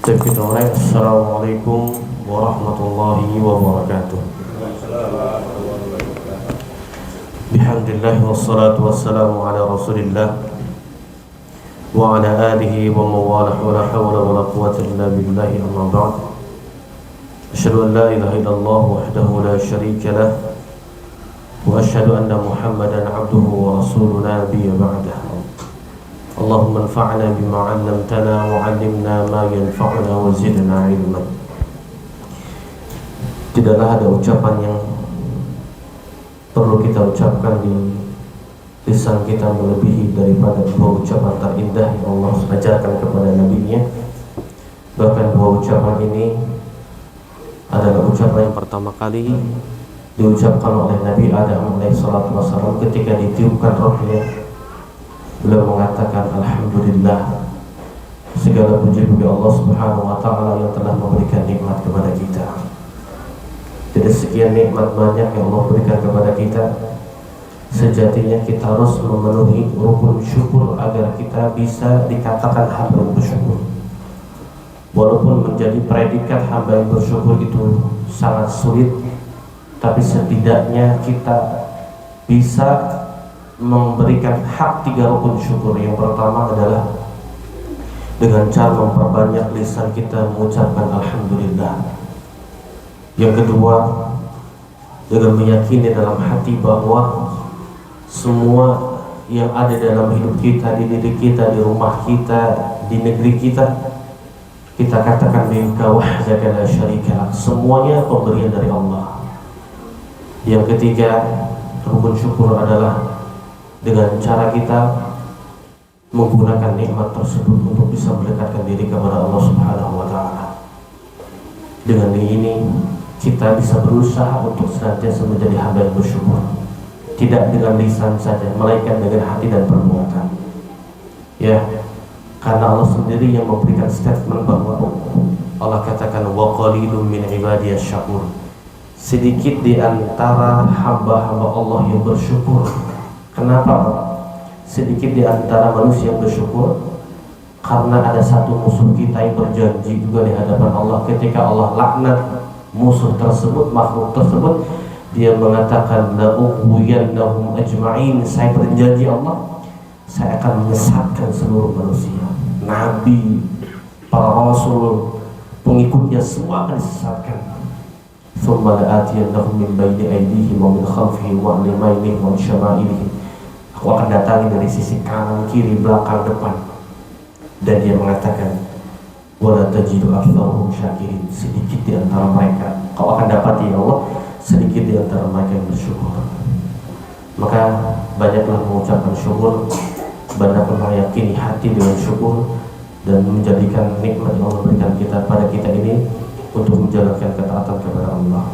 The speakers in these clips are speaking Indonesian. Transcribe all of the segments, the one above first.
Assalamualaikum warahmatullahi wabarakatuh. Bihamdillah wassalatu wassalamu ala rasulillah wa ala alihi wa mawalah wa la hawla wa la quwwata illa billahi amma ba'd. Asyhadu an la ilaha illallah wahdahu la syarika lah wa asyhadu anna Muhammadan abduhu wa rasuluhu la nabiyya ba'dah. Allahumma anfa'na bima 'allamtana wa 'allimna ma yanfa'una wa zidna 'ilman. Tidaklah ada ucapan yang perlu kita ucapkan di lisan kita melebihi daripada dua ucapan terindah yang Allah ajarkan kepada Nabi-Nya. Bahkan dua ucapan ini adalah ucapan yang pertama kali diucapkan oleh Nabi Adam alaihissalam ketika ditiupkan rohnya. Beliau mengatakan, alhamdulillah, segala puji bagi Allah subhanahu wa ta'ala yang telah memberikan nikmat kepada kita. Jadi sekian nikmat banyak yang Allah berikan kepada kita, sejatinya kita harus memenuhi rukun syukur agar kita bisa dikatakan hamba yang bersyukur. Walaupun menjadi predikat hamba yang bersyukur itu sangat sulit, tapi setidaknya kita bisa memberikan hak tiga rukun syukur. Yang pertama adalah dengan cara memperbanyak lisan kita mengucapkan alhamdulillah. Yang kedua, dengan meyakini dalam hati bahwa semua yang ada dalam hidup kita, di diri kita, di rumah kita, di negeri kita, kita katakan bika wahdaka la syarika lak, semuanya pemberian dari Allah. Yang ketiga, rukun syukur adalah dengan cara kita menggunakan nikmat tersebut untuk bisa mendekatkan diri kepada Allah Subhanahu wa ta'ala. Dengan ini kita bisa berusaha untuk senantiasa menjadi hamba yang bersyukur, tidak dengan lisan saja, melainkan dengan hati dan perbuatan. Ya, karena Allah sendiri yang memberikan statement bahwa Allah katakan wa qalilun min ibadiyas syakur, sedikit di antara hamba-hamba Allah yang bersyukur. Kenapa sedikit di antara manusia yang bersyukur? Karena ada satu musuh kita yang berjanji juga di hadapan Allah. Ketika Allah laknat musuh tersebut, makhluk tersebut, dia mengatakan la ughwiyannahum ajma'in, saya berjanji Allah, saya akan menyesatkan seluruh manusia. Nabi, para rasul, pengikutnya semua akan disesatkan. Thumma la'atiyannahum min bayni aydihim wa min khalfihim wa an yamainihim wa an syama'ilihim. Aku akan datangi dari sisi kanan, kiri, belakang, depan. Dan dia mengatakan, wala tajidu aktsarahum syakirin, sedikit di antara mereka kau akan dapati ya Allah, sedikit di antara mereka yang bersyukur. Maka banyaklah mengucapkan syukur, banyaklah meyakini hati dengan syukur, dan menjadikan nikmat yang Allah berikan kita pada kita ini untuk menjalankan ketaatan kepada Allah.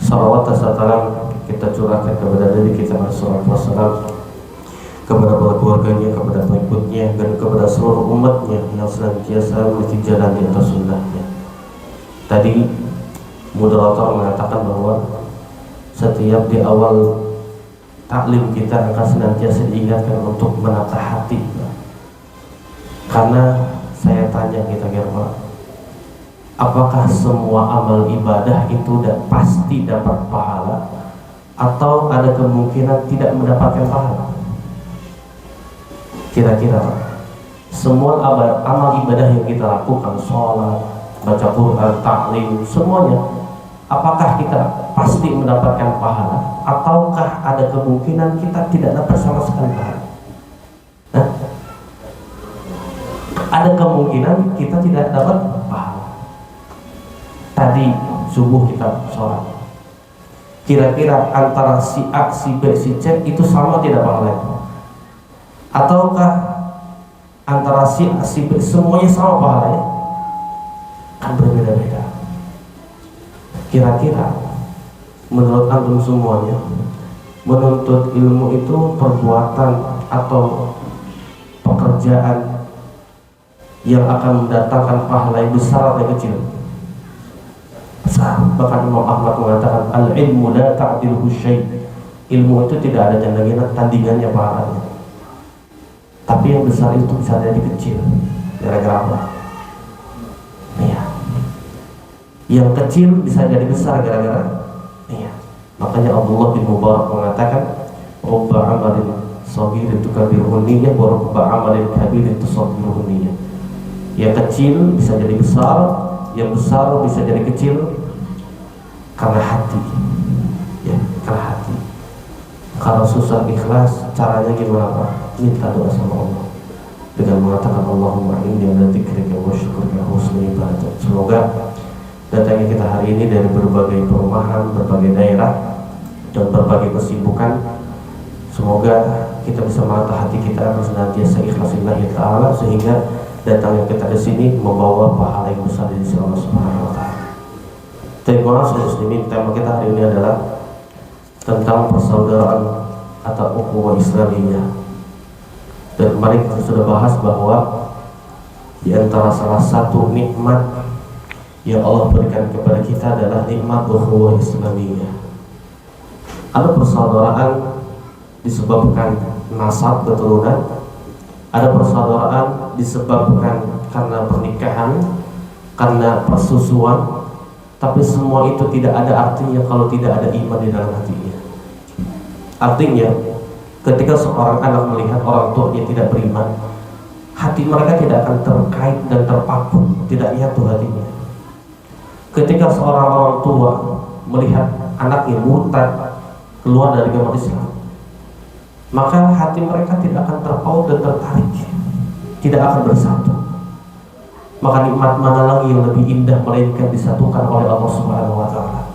Salawat dan salam kita curahkan kepada Nabi kita sallallahu alaihi wasallam, kepada para keluarganya, kepada pengikutnya, dan kepada seluruh umatnya yang senantiasa meniti jalan di atas sunnahnya. Tadi moderator mengatakan bahwa setiap di awal taklim kita akan senantiasa diingatkan untuk menata hati. Karena saya tanya kita kira, apakah semua amal ibadah itu pasti dapat pahala, atau ada kemungkinan tidak mendapatkan pahala? Kira-kira semua amal ibadah yang kita lakukan, sholat, baca Quran, taklim, semuanya, apakah kita pasti mendapatkan pahala, ataukah ada kemungkinan kita tidak dapat sama sekali pahala? Nah, ada kemungkinan kita tidak dapat pahala. Tadi subuh kita sholat, kira-kira antara si A, si B, si C itu sama tidak pahalanya? Ataukah antara si A, si B semuanya sama pahalanya? Kan berbeda-beda. Kira-kira menurut antum semuanya, menuntut ilmu itu perbuatan atau pekerjaan yang akan mendatangkan pahala yang besar atau yang kecil? Besar. Bahkan Imam Ahmad mengatakan al-ilmu la ta'diluhu syai', ilmu itu tidak ada tandingannya pahalanya. Tapi yang besar itu bisa jadi kecil. Gara-gara apa? Yang kecil bisa jadi besar gara-gara niat. Makanya Abdullah bin Mubarak mengatakan, "Rubba amalin saghirin tukabbiruhu niyyah wa rubba amalin kabirin tusaghiruhu niyyah." Yang kecil bisa jadi besar, yang besar bisa jadi kecil karena hati. Ya, karena hati. Kalau susah ikhlas, caranya gimana Pak? Minta doa sama Allah dengan mengatakan Allahumma inni ala dzikrika wa syukrika wa husni ibadatik. Semoga datangnya kita hari ini dari berbagai perumahan, berbagai daerah, dan berbagai kesibukan, semoga kita bisa menata hati kita akan senantiasa ikhlas lillahi ta'ala, sehingga datangnya kita ke sini membawa pahala yang besar di sisi Allah Subhanahu wa taala. Tema muslimin, tema kita hari ini adalah tentang persaudaraan atau ukhuwah Islamiyah. Dan kemarin kita sudah bahas bahwa di antara salah satu nikmat yang Allah berikan kepada kita adalah nikmat ukhuwah Islamiyah. Ada persaudaraan disebabkan nasab keturunan, ada persaudaraan disebabkan karena pernikahan, karena persusuan, tapi semua itu tidak ada artinya kalau tidak ada iman di dalam hatinya. Artinya, ketika seorang anak melihat orang tuanya tidak beriman, hati mereka tidak akan terkait dan terpaku, tidak nyatu hatinya. Ketika seorang orang tua melihat anaknya murtad, keluar dari agama Islam, maka hati mereka tidak akan terpaut dan tertarik, tidak akan bersatu. Maka nikmat mana lagi yang lebih indah melainkan disatukan oleh Allah Subhanahu wa taala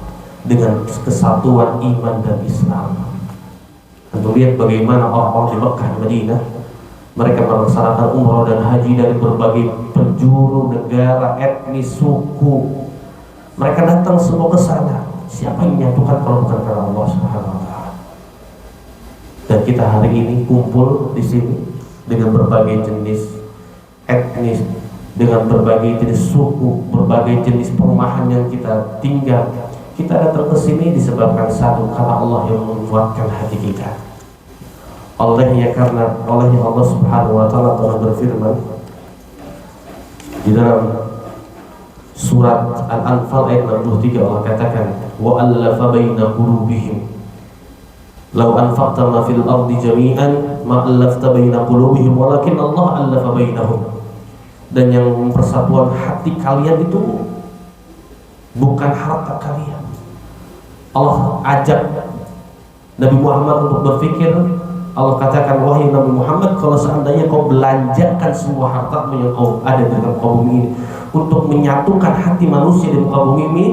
dengan kesatuan iman dan Islam. Untuk lihat bagaimana orang-orang di Mekah dan Madinah, mereka melaksanakan umrah dan haji dari berbagai penjuru negara, etnis, suku. Mereka datang semua ke sana. Siapa yang menyatukan kalau bukan karena Allah Subhanahu wa taala? Dan kita hari ini kumpul di sini dengan berbagai jenis etnis, dengan berbagai jenis suku, berbagai jenis perumahan yang kita tinggal. Kita datang ke sini disebabkan satu, karena Allah yang menguatkan hati kita. Olehnya Allah Subhanahu wa taala telah berfirman di dalam surat Al-Anfal ayat 63, Allah katakan, "Wa allafa baina qulubihim law anfaqta ma fil ardi jami'an ma allafta baina qulubihim walakin Allah allafa bainahum." Dan yang mempersatuan hati kalian itu bukan harta kalian. Allah ajak Nabi Muhammad untuk berpikir. Allah katakan, wahai Nabi Muhammad, kalau seandainya kau belanjakan semua hartamu yang kau ada di kaum bumi ini untuk menyatukan hati manusia di muka bumi ini,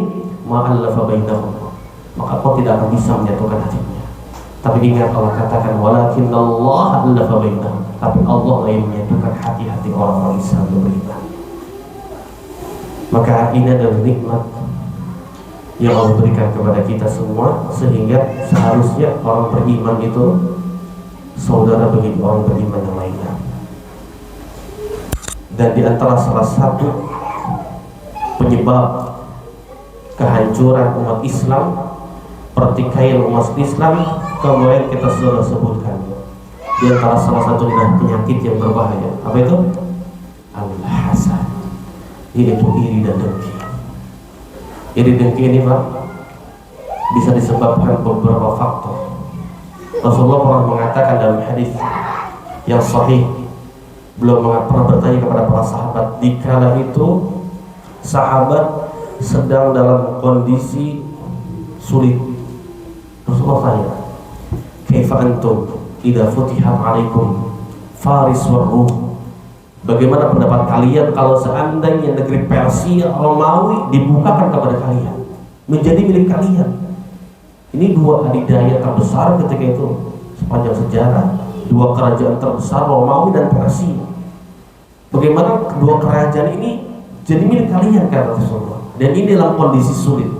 ma'allafa bainahum, maka kau tidak akan bisa menyatukan hatinya. Tapi ingat, Allah katakan, walakin Allah allafa bainahum, tapi Allah yang menyatukan hati-hati orang-orang Islam yang beriman. Maka ini adalah nikmat yang Allah berikan kepada kita semua, sehingga seharusnya orang beriman itu saudara bagi orang beriman yang lainnya. Dan di antara salah satu penyebab kehancuran umat Islam, pertikaian umat Islam, kemarin kita sudah sebutkan. Di antara salah satu penyakit yang berbahaya, apa itu? Al-hasad, yaitu iri dan dengki. Iri dengki ini Pak, bisa disebabkan beberapa faktor. Rasulullah pernah mengatakan dalam hadis yang sahih, beliau pernah bertanya kepada para sahabat, dikala itu sahabat sedang dalam kondisi sulit. Rasulullah tanya, kaifa antum idza futihat alaikum Faris wa Rum? Bagaimana pendapat kalian kalau seandainya negeri Persia, Romawi dibukakan kepada kalian, menjadi milik kalian? Ini dua adidaya terbesar ketika itu sepanjang sejarah, dua kerajaan terbesar, Romawi dan Persia. Bagaimana kedua kerajaan ini jadi milik kalian, kata Rasulullah, dan ini dalam kondisi sulit.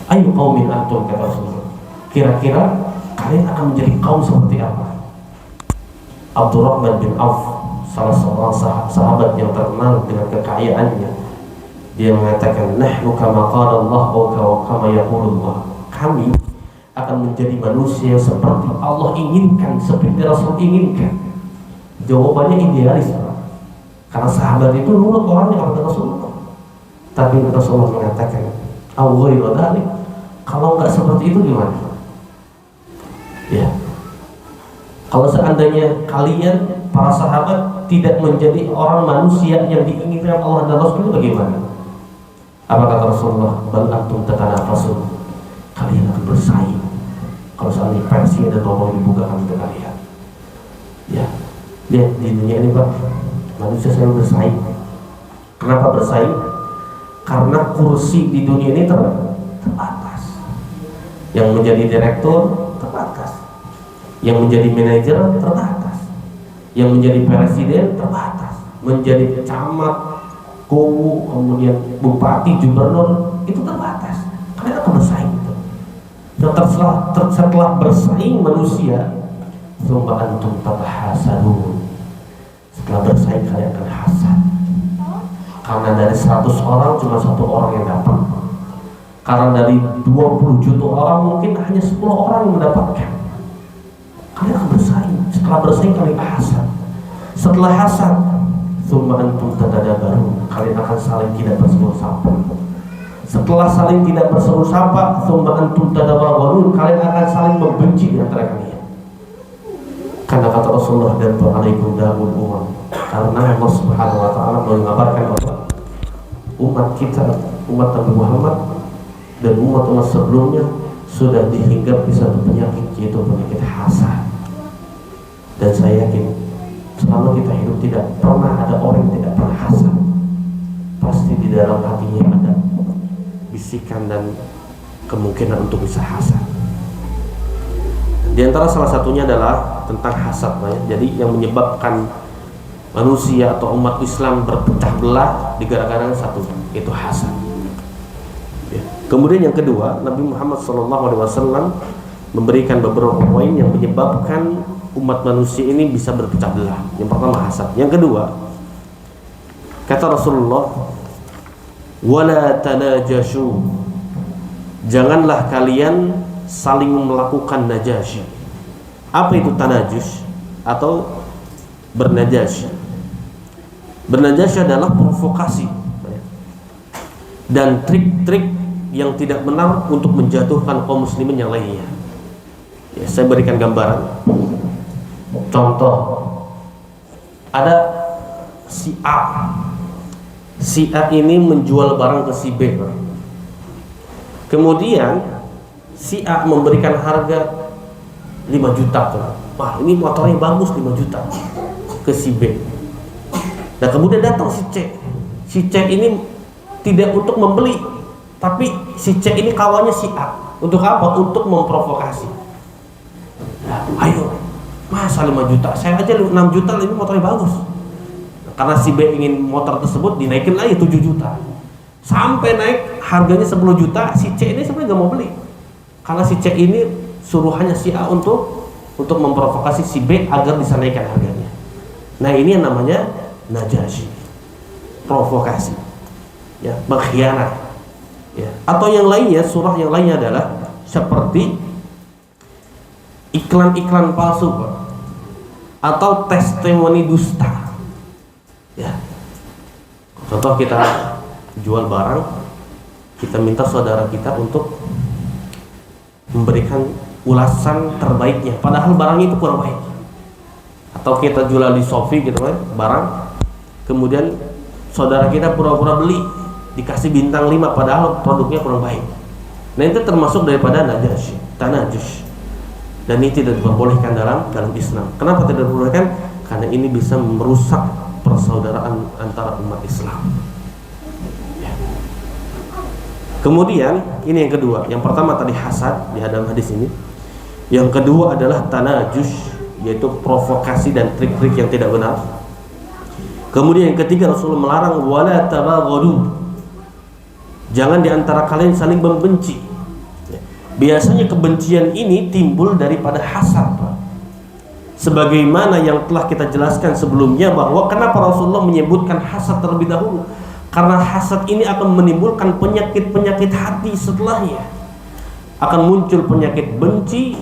Ayu qaumin antum, kata Rasulullah, kira-kira kalian akan menjadi kaum seperti apa? Abdurrahman bin Auf, salah seorang sahabat yang terkenal dengan kekayaannya, dia mengatakan, nahnu kama qala Allah wa kama yaqulullah, kami akan menjadi manusia seperti Allah inginkan, seperti Rasul inginkan. Jawabannya idealis, karena sahabat itu nurut orangnya kepada Rasulullah. Tapi Rasulullah mengatakan, kalau nggak seperti itu gimana? Ya, kalau seandainya kalian para sahabat tidak menjadi orang manusia yang diinginkan Allah dan Rasul, bagaimana? Apa kata Rasulullah? Bal antum tatanafasun, kalian akan bersaing. Kalau seandainya Persia dan Roma dibukakan ke kalian, ya, lihat di dunia ini Pak, manusia selalu bersaing. Kenapa bersaing? Karena kursi di dunia ini terbatas. Yang menjadi direktur terbatas, yang menjadi manajer terbatas, yang menjadi presiden terbatas, menjadi camat, kowu, kemudian bupati, gubernur itu terbatas. Kalian akan bersaing itu. Setelah bersaing manusia, summa antum tatahasadun. Setelah bersaing kalian akan hasad. Karena dari 100 orang cuma 1 orang yang dapat. Karena dari 20 juta orang mungkin hanya 10 orang yang mendapatkan. Kalian akan bersaing. Setelah bersaing kalian hasad. Setelah hasad, summa antum tatadabarun. Kalian akan saling tidak berseru sapa. Setelah saling tidak berseru sapa, summa antum tadabarun. Kalian akan saling membenci di antara kalian. Karena kata Rasulullah, dan alaikum damul umam. Karena Allah Subhanahu wa taala mengabarkan bahwa umat kita, umat Nabi Muhammad dan umat-umat sebelumnya sudah dihinggapi satu penyakit, yaitu penyakit hasad. Dan saya yakin selama kita hidup tidak pernah ada orang yang tidak pernah hasad. Pasti di dalam hatinya ada bisikan dan kemungkinan untuk bisa hasad. Di antara salah satunya adalah tentang hasad, ya. Jadi yang menyebabkan manusia atau umat Islam berpecah belah gara-gara satu, itu hasad. Ya. Kemudian yang kedua, Nabi Muhammad SAW memberikan beberapa poin yang menyebabkan umat manusia ini bisa berpecah belah. Yang pertama hasad. Yang kedua, kata Rasulullah, wala tanajashu, janganlah kalian saling melakukan najasyi. Apa itu tanajus atau bernajasyi? Bernajasyi adalah provokasi dan trik-trik yang tidak benar untuk menjatuhkan kaum muslimin yang lainnya. Ya, saya berikan gambaran. Contoh, ada si A. Si A ini menjual barang ke si B. Kemudian si A memberikan harga 5 juta. Wah, ini motornya bagus, 5 juta ke si B. Nah, kemudian datang si C. Si C ini tidak untuk membeli, tapi si C ini kawannya si A. Untuk apa? Untuk memprovokasi. Nah, ayo, masa 5 juta? Saya aja 6 juta, ini motornya bagus. Nah, karena si B ingin motor tersebut, dinaikin lagi 7 juta. Sampai naik harganya 10 juta, si C ini sebenarnya gak mau beli. Karena si C ini suruhannya si A untuk memprovokasi si B agar bisa naikkan harganya. Nah, ini yang namanya najasyi, provokasi, ya, berkhianat, ya. Atau yang lainnya, surah yang lainnya adalah seperti iklan-iklan palsu, Pak, atau testimoni dusta, ya. Contoh, kita jual barang, kita minta saudara kita untuk memberikan ulasan terbaiknya, padahal barangnya itu kurang baik. Atau kita jual di Shopee gitu kan, barang, kemudian saudara kita pura-pura beli, dikasih bintang 5 padahal produknya kurang baik. Nah, itu termasuk daripada najasyi, tanajus. Dan ini tidak diperbolehkan dalam Islam. Kenapa tidak diperbolehkan? Karena ini bisa merusak persaudaraan antara umat Islam. Ya. Kemudian ini yang kedua. Yang pertama tadi hasad di dalam hadis ini. Yang kedua adalah tanajus, yaitu provokasi dan trik-trik yang tidak benar. Kemudian yang ketiga, Rasulullah melarang wala tabaghadu. Jangan di antara kalian saling membenci. Biasanya kebencian ini timbul daripada hasad, Pak. Sebagaimana yang telah kita jelaskan sebelumnya, bahwa kenapa Rasulullah menyebutkan hasad terlebih dahulu? Karena hasad ini akan menimbulkan penyakit-penyakit hati setelahnya. Akan muncul penyakit benci,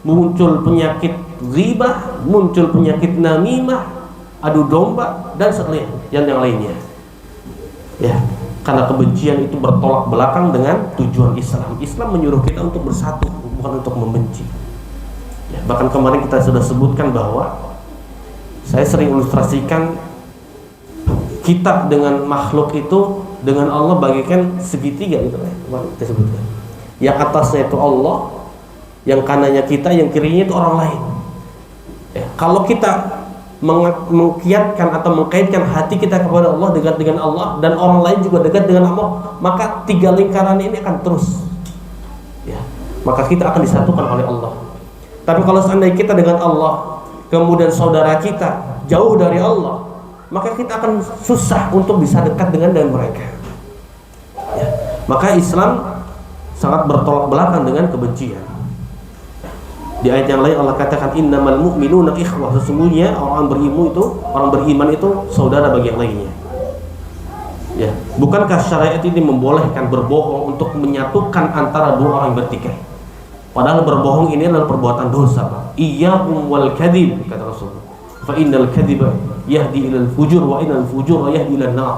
muncul penyakit ghibah, muncul penyakit namimah, adu domba, dan seterusnya yang lainnya. Ya. Karena kebencian itu bertolak belakang dengan tujuan Islam. Islam menyuruh kita untuk bersatu, bukan untuk membenci. Ya, bahkan kemarin kita sudah sebutkan bahwa saya sering ilustrasikan kita dengan makhluk itu dengan Allah bagaikan segitiga gitu ya. Kemarin kita sebutkan. Yang atasnya itu Allah, yang kanannya kita, yang kirinya itu orang lain. Ya, kalau kita mengkiatkan atau mengkaitkan hati kita kepada Allah, dekat dengan Allah, dan orang lain juga dekat dengan Allah, maka tiga lingkaran ini akan terus, ya, maka kita akan disatukan oleh Allah. Tapi kalau seandainya kita dengan Allah, kemudian saudara kita jauh dari Allah, maka kita akan susah untuk bisa dekat dengan mereka. Ya, maka Islam sangat bertolak belakang dengan kebencian. Di ayat yang lain Allah katakan innamal mu'minuna ikhwah, sesungguhnya orang beriman itu saudara bagi yang lainnya. Ya, bukankah syariat ini membolehkan berbohong untuk menyatukan antara dua orang yang bertikai? Padahal berbohong ini adalah perbuatan dosa, Pak. Iyyakum wal kadzib, kata Rasulullah. Fa innal kadziba yahdi ilal fujur wa innal fujura yahdi ilan nar.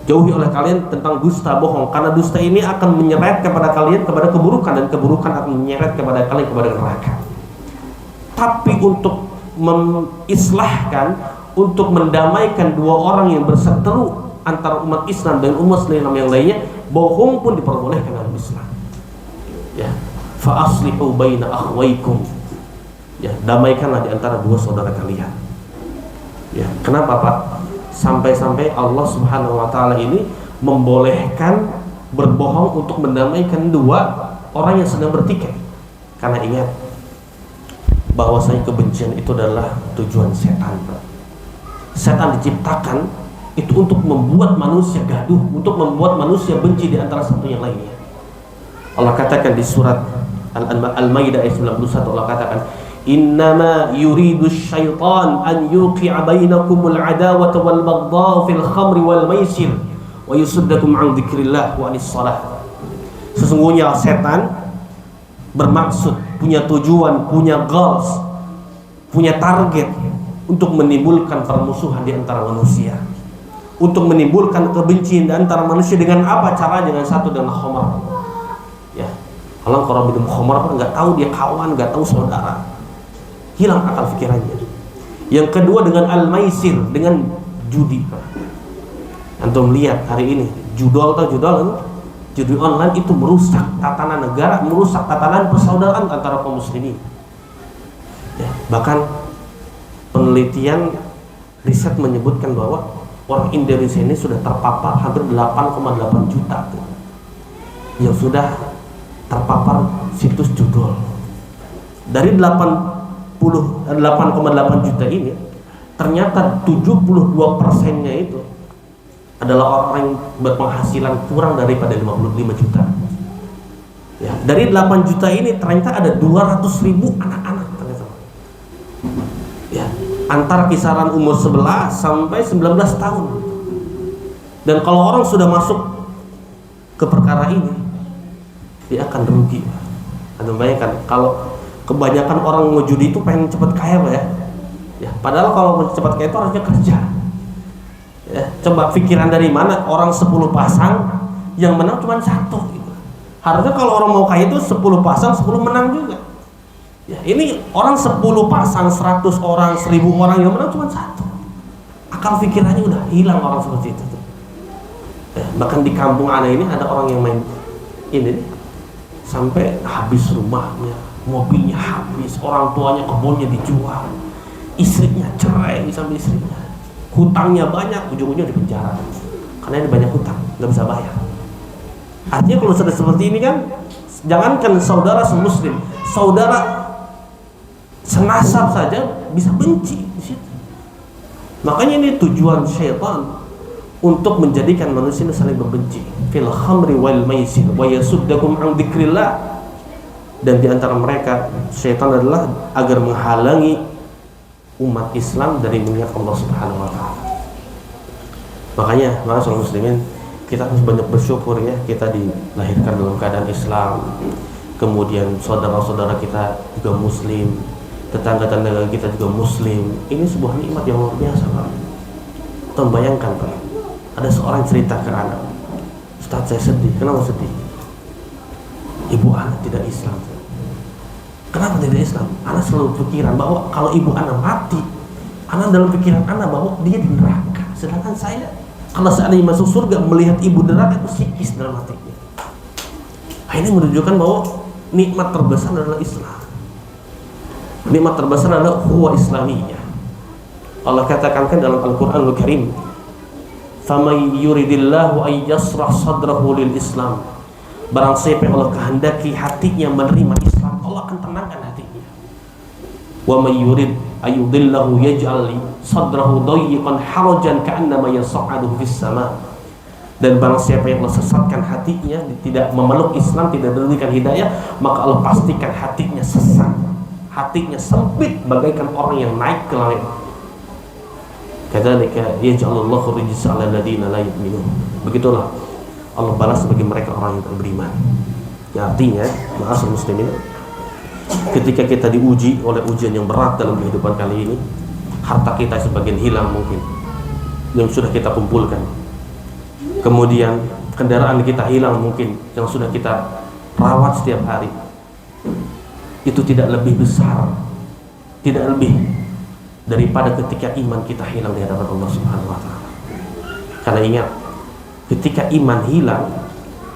Jauhi oleh kalian tentang dusta, bohong, karena dusta ini akan menyeret kepada kalian kepada keburukan, dan keburukan akan menyeret kepada kalian kepada neraka. Tapi untuk mengislahkan, untuk mendamaikan dua orang yang berseteru antara umat Islam dan umat Islam yang lainnya, bohong pun diperbolehkan dalam Islam. Ya, fa aslihu baina akhwaykum. Ya, damaikanlah di antara dua saudara kalian. Ya, kenapa, Pak? Sampai-sampai Allah Subhanahu wa taala ini membolehkan berbohong untuk mendamaikan dua orang yang sedang bertikai. Karena ingat bahwasanya kebencian itu adalah tujuan setan. Setan diciptakan itu untuk membuat manusia gaduh, untuk membuat manusia benci di antara satu yang lainnya. Allah katakan di surat Al-Maidah ayat 91, Allah katakan innama yuridu syaitan an yuqi'a bainakumul adawata wal baghdha fil khamri wal maisir wa yusuddakum an dzikrillah wa anis shalah. Sesungguhnya setan bermaksud, punya tujuan, punya goals, punya target untuk menimbulkan permusuhan di antara manusia, untuk menimbulkan kebencian di antara manusia. Dengan apa cara? Dengan satu, dengan khamar. Ya, kalau minum khamar nggak tahu dia kawan, nggak tahu saudara, hilang akal pikirannya. Yang kedua dengan al-maisir, dengan judi. Antum lihat hari ini judol judi online itu merusak tatanan negara, merusak tatanan persaudaraan antara kaum muslimin. Ya, bahkan penelitian riset menyebutkan bahwa orang Indonesia ini sudah terpapar hampir 8,8 juta tuh, yang sudah terpapar situs judol. Dari 8,8 juta ini, ternyata 72%-nya itu adalah orang yang berpenghasilan kurang daripada 55 juta. Ya, dari 8 juta ini ternyata ada 200.000 anak-anak ternyata. Ya, antara kisaran umur 11 sampai 19 tahun. Dan kalau orang sudah masuk ke perkara ini, dia akan rugi. Anda bayangkan kalau kebanyakan orang ngejudi itu pengen cepat kaya, Pak ya. Ya, padahal kalau cepat kaya itu harusnya kerja. Ya, coba pikiran dari mana orang 10 pasang yang menang cuma satu gitu. Harusnya kalau orang mau kaya itu 10 pasang 10 menang juga. Ya, ini orang 10 pasang 100 orang 1000 orang yang menang cuma satu. Akal pikirannya udah hilang orang seperti itu. Ya, bahkan di kampung ana ini ada orang yang main ini nih, sampai habis rumahnya, mobilnya habis, orang tuanya kebunnya dijual, istrinya cerai sama istrinya, hutangnya banyak, ujung-ujungnya di penjara karena ini banyak hutang, nggak bisa bayar. Artinya kalau sudah seperti ini kan, jangankan saudara semuslim, saudara senasab saja bisa benci di situ. Makanya ini tujuan syaitan untuk menjadikan manusia ini saling membenci. Fil khamri wal maisir wa yasuddakum an dzikrillah. Dan di antara mereka syaitan adalah agar menghalangi umat Islam dari mengingat Allah Subhanahu wa taala. Makanya seorang muslimin, kita harus banyak bersyukur ya, kita dilahirkan dalam keadaan Islam. Kemudian saudara-saudara kita juga muslim, tetangga-tetangga kita juga muslim. Ini sebuah nikmat yang luar biasa, Pak. Bayangkan, Pak, ada seorang cerita ke anak, Ustaz, saya sedih. Kenapa sedih? Ibu anak tidak Islam. Kenapa tidak Islam? Anak selalu pikiran bahwa kalau ibu anak mati, anak dalam pikiran anak bahwa dia di neraka. Sedangkan saya, kalau seandainya masuk surga melihat ibu neraka, itu psikis dalam hatinya. Ini menunjukkan bahwa nikmat terbesar adalah Islam. Nikmat terbesar adalah huwa islamiyah. Allah katakan dalam Al-Quranul Karim, "Faman yuridillahu ay yasrah sadrahu lil Islam." Barang siapa yang Allah kehendaki hatinya menerima Islam, Allah akan tenangkan hatinya. Wa may yurid ayudillahu yaj'al sadrahu dayyiqan harajan ka'annama yas'adu fis sama. Dan barang siapa yang Allah sesatkan hatinya, tidak memeluk Islam, tidak diberikan hidayah, maka Allah pastikan hatinya sesat, hatinya sempit bagaikan orang yang naik ke langit. Kadzalika yaj'alullahu rijsa 'alal ladzina la yu'minun. Begitulah Allah balas bagi mereka orang yang tak beriman. Ya, artinya, ma'asyiral muslimin, ketika kita diuji oleh ujian yang berat dalam kehidupan kali ini, harta kita sebagian hilang mungkin yang sudah kita kumpulkan. Kemudian kendaraan kita hilang mungkin yang sudah kita rawat setiap hari. Itu tidak lebih besar, tidak lebih daripada ketika iman kita hilang di hadapan Allah Subhanahu wa taala. Karena ingat, ketika iman hilang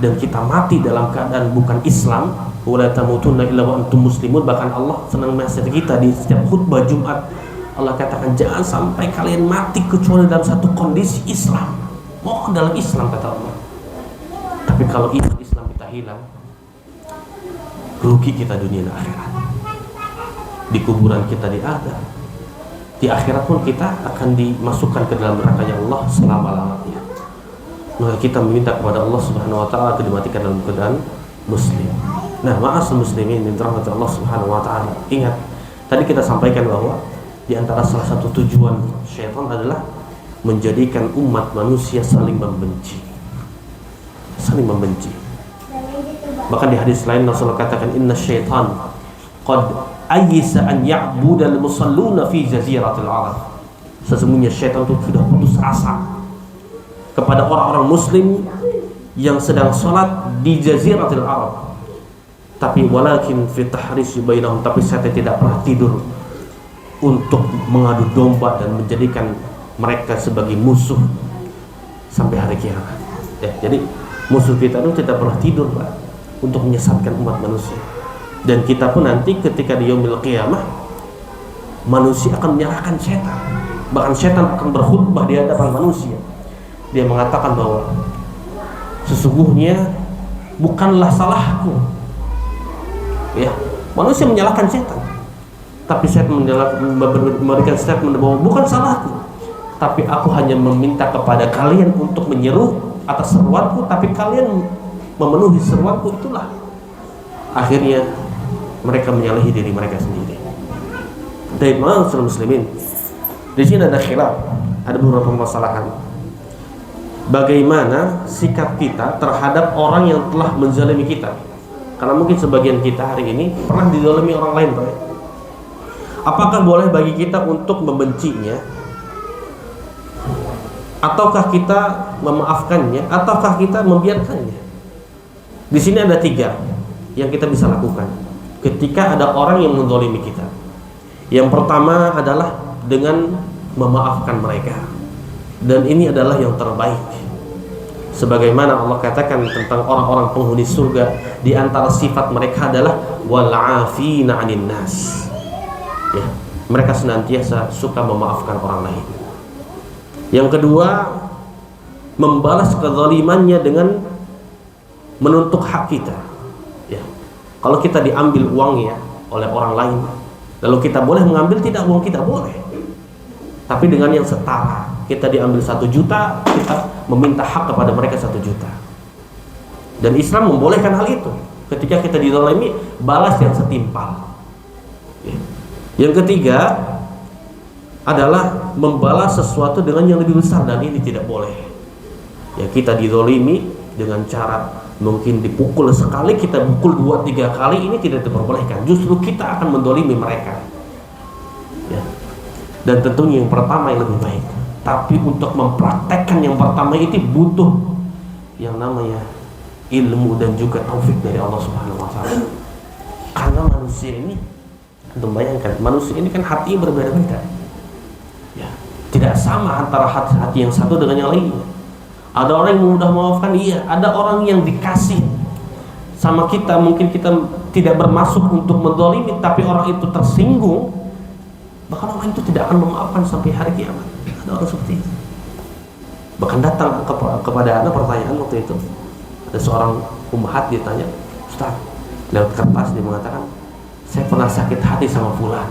dan kita mati dalam keadaan bukan Islam, wala tamutunna illa wa antum muslimun, bahkan Allah senang menasihati kita di setiap khutbah Jumat. Allah katakan jangan sampai kalian mati kecuali dalam satu kondisi Islam. Mohon dalam Islam, kata Allah. Tapi kalau iman Islam kita hilang, rugi kita dunia dan akhirat. Di kuburan kita ada, di akhirat pun kita akan dimasukkan ke dalam nerakanya Allah selama-lamanya. Maka kita meminta kepada Allah Subhanahu wa taala agar dimatikan dalam keadaan muslim. Nah, ma'asyiral muslimin min rahmatillah Allah Subhanahu wa taala. Ingat, tadi kita sampaikan bahwa di antara salah satu tujuan syaitan adalah menjadikan umat manusia saling membenci. Saling membenci. Bahkan di hadis lain Rasulullah katakan inna syaitan qad ayyisa an ya'budal musalluna fi jaziratil arab. Sesungguhnya syaitan itu sudah putus asa kepada orang-orang muslim yang sedang sholat di jaziratil arab. Tapi walakin fi tahris bainahum, tapi syaitan tidak pernah tidur untuk mengadu domba dan menjadikan mereka sebagai musuh sampai hari kiamat. Ya, jadi musuh kita itu tidak pernah tidur, Pak, untuk menyesatkan umat manusia. Dan kita pun nanti ketika di yaumil qiyamah, manusia akan menyalahkan setan. Bahkan setan akan berkhutbah di hadapan manusia. Dia mengatakan bahwa sesungguhnya bukanlah salahku. Ya, manusia menyalahkan setan. Tapi setan memberikan statement bahwa bukan salahku, tapi aku hanya meminta kepada kalian untuk menyeru atas seruanku, tapi kalian memenuhi seruanku. Itulah akhirnya mereka menyalahi diri mereka sendiri. Dari ma'asyiral muslimin, di sini ada khilaf, ada beberapa permasalahan. Bagaimana sikap kita terhadap orang yang telah menzalimi kita? Karena mungkin sebagian kita hari ini pernah dizalimi orang lain, Pak. Apakah boleh bagi kita untuk membencinya? Ataukah kita memaafkannya? Ataukah kita membiarkannya? Di sini ada 3 yang kita bisa lakukan ketika ada orang yang menzalimi kita. Yang pertama adalah dengan memaafkan mereka, dan ini adalah yang terbaik. Sebagaimana Allah katakan tentang orang-orang penghuni surga, di antara sifat mereka adalah wal 'afina 'anil nas. Ya, mereka senantiasa suka memaafkan orang lain. Yang kedua, membalas kezalimannya dengan menuntut hak kita. Ya, kalau kita diambil uangnya oleh orang lain, lalu kita boleh mengambil tidak uang kita? Boleh. Tapi dengan yang setara. Kita diambil 1 juta, kita meminta hak kepada mereka 1 juta. Dan Islam membolehkan hal itu. Ketika kita dizalimi, balas yang setimpal. Ya. Yang ketiga adalah membalas sesuatu dengan yang lebih besar, dan ini tidak boleh. Ya, kita dizalimi dengan cara mungkin dipukul sekali, kita pukul 2-3 kali, ini tidak diperbolehkan. Justru kita akan mendolimi mereka. Ya. Dan tentunya yang pertama yang lebih baik. Tapi untuk mempraktekkan yang pertama itu butuh yang namanya ilmu dan juga taufik dari Allah Subhanahu wa taala. Karena manusia ini, untuk bayangkan, manusia ini kan hatinya berbeda-beda. Ya, tidak sama antara hati yang satu dengan yang lainnya. Ada orang yang mudah memaafkan, iya. Ada orang yang dikasih sama kita, mungkin kita tidak bermaksud untuk menzalimi, tapi orang itu tersinggung, bahkan orang itu tidak akan memaafkan sampai hari kiamat. Ada orang seperti itu. Bahkan datang kepada anak pertanyaan waktu itu, ada seorang ummahat ditanya, Ustaz, lewat kertas dia mengatakan, saya pernah sakit hati sama fulan.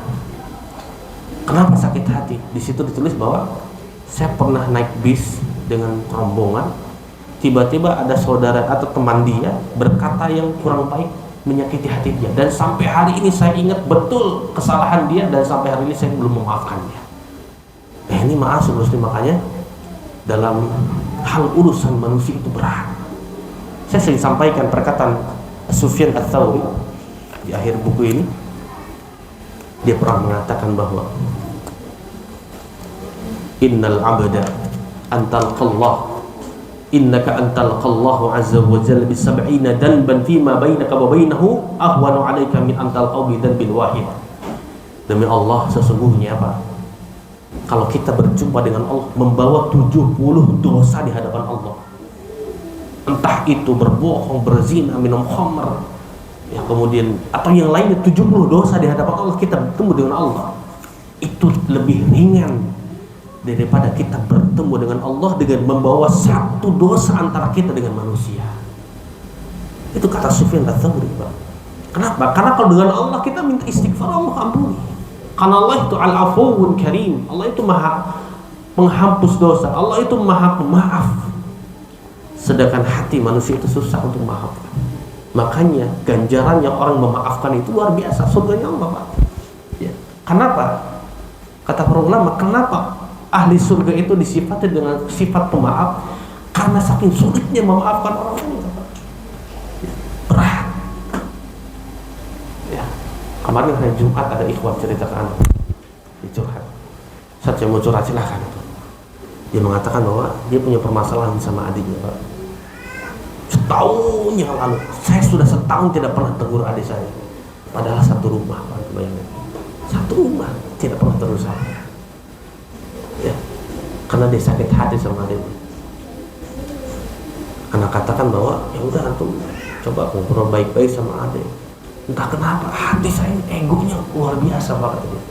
Kenapa sakit hati? Di situ ditulis bahwa saya pernah naik bis dengan rombongan, tiba-tiba ada saudara atau teman dia berkata yang kurang baik, menyakiti hati dia, dan sampai hari ini saya ingat betul kesalahan dia, dan sampai hari ini saya belum memaafkannya. Ini maaf sebelumnya, makanya dalam hal urusan manusia itu berat. Saya sering sampaikan perkataan Sufyan Ats-Tsauri di akhir buku ini. Dia pernah mengatakan bahwa innal abda antalqallah innaka antalqallahu azza wa jalla bi 70 danban fima bainaka wa bainahu ahwanu 'alaika min antalqahu bi danbil wahid. Demi Allah, sesungguhnya apa? Kalau kita berjumpa dengan Allah membawa 70 dosa di hadapan Allah, entah itu berbohong, berzina, minum khamr, ya, kemudian atau yang lainnya, 70 dosa di hadapan Allah, kita bertemu dengan Allah, itu lebih ringan daripada kita bertemu dengan Allah dengan membawa satu dosa antara kita dengan manusia. Itu kata Sufyan Ats-Tsauri, Pak. Kenapa? Karena kalau dengan Allah kita minta istighfar, Allah ampuni. Karena Allah itu al-afuwun karim. Allah itu maha penghapus dosa. Allah itu maha pemaaf. Sedangkan hati manusia itu susah untuk memaafkan. Makanya ganjaran yang orang memaafkan itu luar biasa, surganya Allah, Pak. Ya. Kenapa? Kata para ulama, kenapa ahli surga itu disifati dengan sifat pemaaf? Karena saking sulitnya memaafkan orang lain. Ya. Berat. Ya. Kemarin hari Jumat ada ikhwan cerita ke anak, dicurhat. Saat saya mau curhat, silahkan. Dia mengatakan bahwa dia punya permasalahan sama adiknya, Pak. Setahun yang lalu, saya sudah setahun tidak pernah tegur adik saya. Padahal satu rumah, Pak, bayangkan. Satu rumah, tidak pernah tegur saya. Ya, karena dia sakit hati sama adiknya. Anak katakan bahwa ya udah antum coba ngobrol baik-baik sama adik. Entah kenapa hati saya egonya luar biasa, Pak, katanya.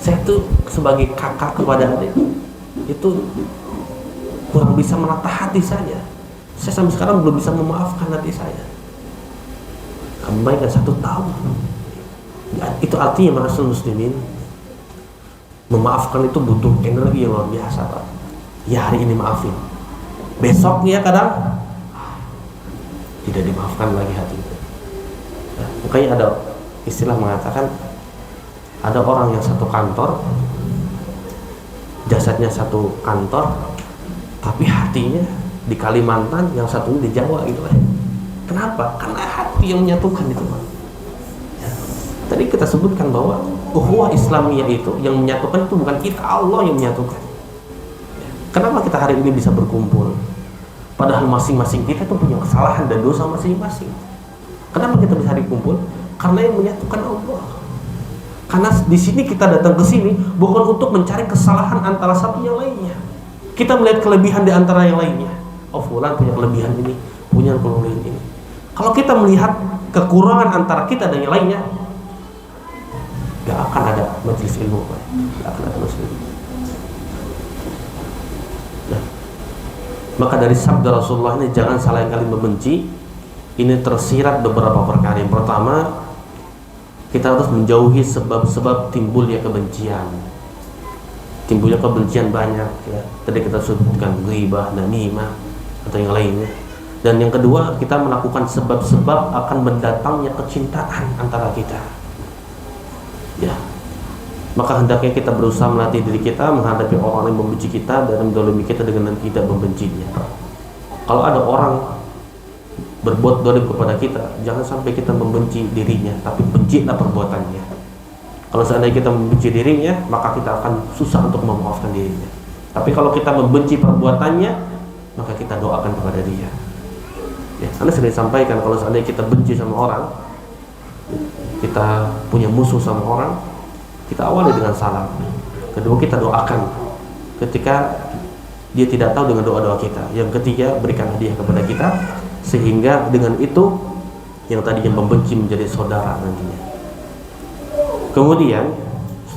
Saya tuh sebagai kakak kepada adik itu kurang bisa menata hati saya. Saya sampai sekarang belum bisa memaafkan hati saya. Kembali kan 1 tahun. Ya, itu artinya manusia muslimin, memaafkan itu butuh energi yang luar biasa, Pak. Ya hari ini maafin, besoknya kadang tidak dimaafkan lagi hati itu. Ya, makanya ada istilah mengatakan ada orang yang satu kantor, jasadnya satu kantor, tapi hatinya di Kalimantan, yang satunya di Jawa gitu kan. Kenapa? Karena hati yang menyatukan itu, Pak. Ya. Tadi kita sebutkan bahwa ukhuwah Islamiyah itu yang menyatukan itu bukan kita, Allah yang menyatukan. Ya. Kenapa kita hari ini bisa berkumpul? Padahal masing-masing kita itu punya kesalahan dan dosa masing-masing. Kenapa kita bisa dikumpul? Karena yang menyatukan Allah. Karena di sini kita datang ke sini bukan untuk mencari kesalahan antara satu yang lainnya. Kita melihat kelebihan di antara yang lainnya. Oh, fulan punya kelebihan ini, punya kelebihan ini. Kalau kita melihat kekurangan antara kita dan yang lainnya, gak akan ada majelis ilmu, Pak. Gak akan ada majelis ilmu. Nah, maka dari sabda Rasulullah ini, jangan salah kali membenci. Ini tersirat beberapa perkara. Yang pertama, kita harus menjauhi sebab-sebab timbulnya kebencian. Timbulnya kebencian banyak, ya. Tadi kita sebutkan ghibah, namimah, atau yang lainnya. Dan yang kedua, kita melakukan sebab-sebab akan mendatangnya kecintaan antara kita. Ya. Maka hendaknya kita berusaha melatih diri kita menghadapi orang yang membenci kita dan mendolimi kita dengan tidak membencinya. Kalau ada orang berbuat dolim kepada kita, jangan sampai kita membenci dirinya, tapi bencilah perbuatannya. Kalau seandainya kita membenci dirinya, maka kita akan susah untuk memaafkan dirinya. Tapi kalau kita membenci perbuatannya, maka kita doakan kepada dia. Ya, Anda sering sampaikan kalau seandainya kita benci sama orang, kita punya musuh sama orang, kita awali dengan salam. Kedua, kita doakan ketika dia tidak tahu dengan doa-doa kita. Yang ketiga, berikan hadiah kepada kita, sehingga dengan itu yang tadinya membenci menjadi saudara nantinya. Kemudian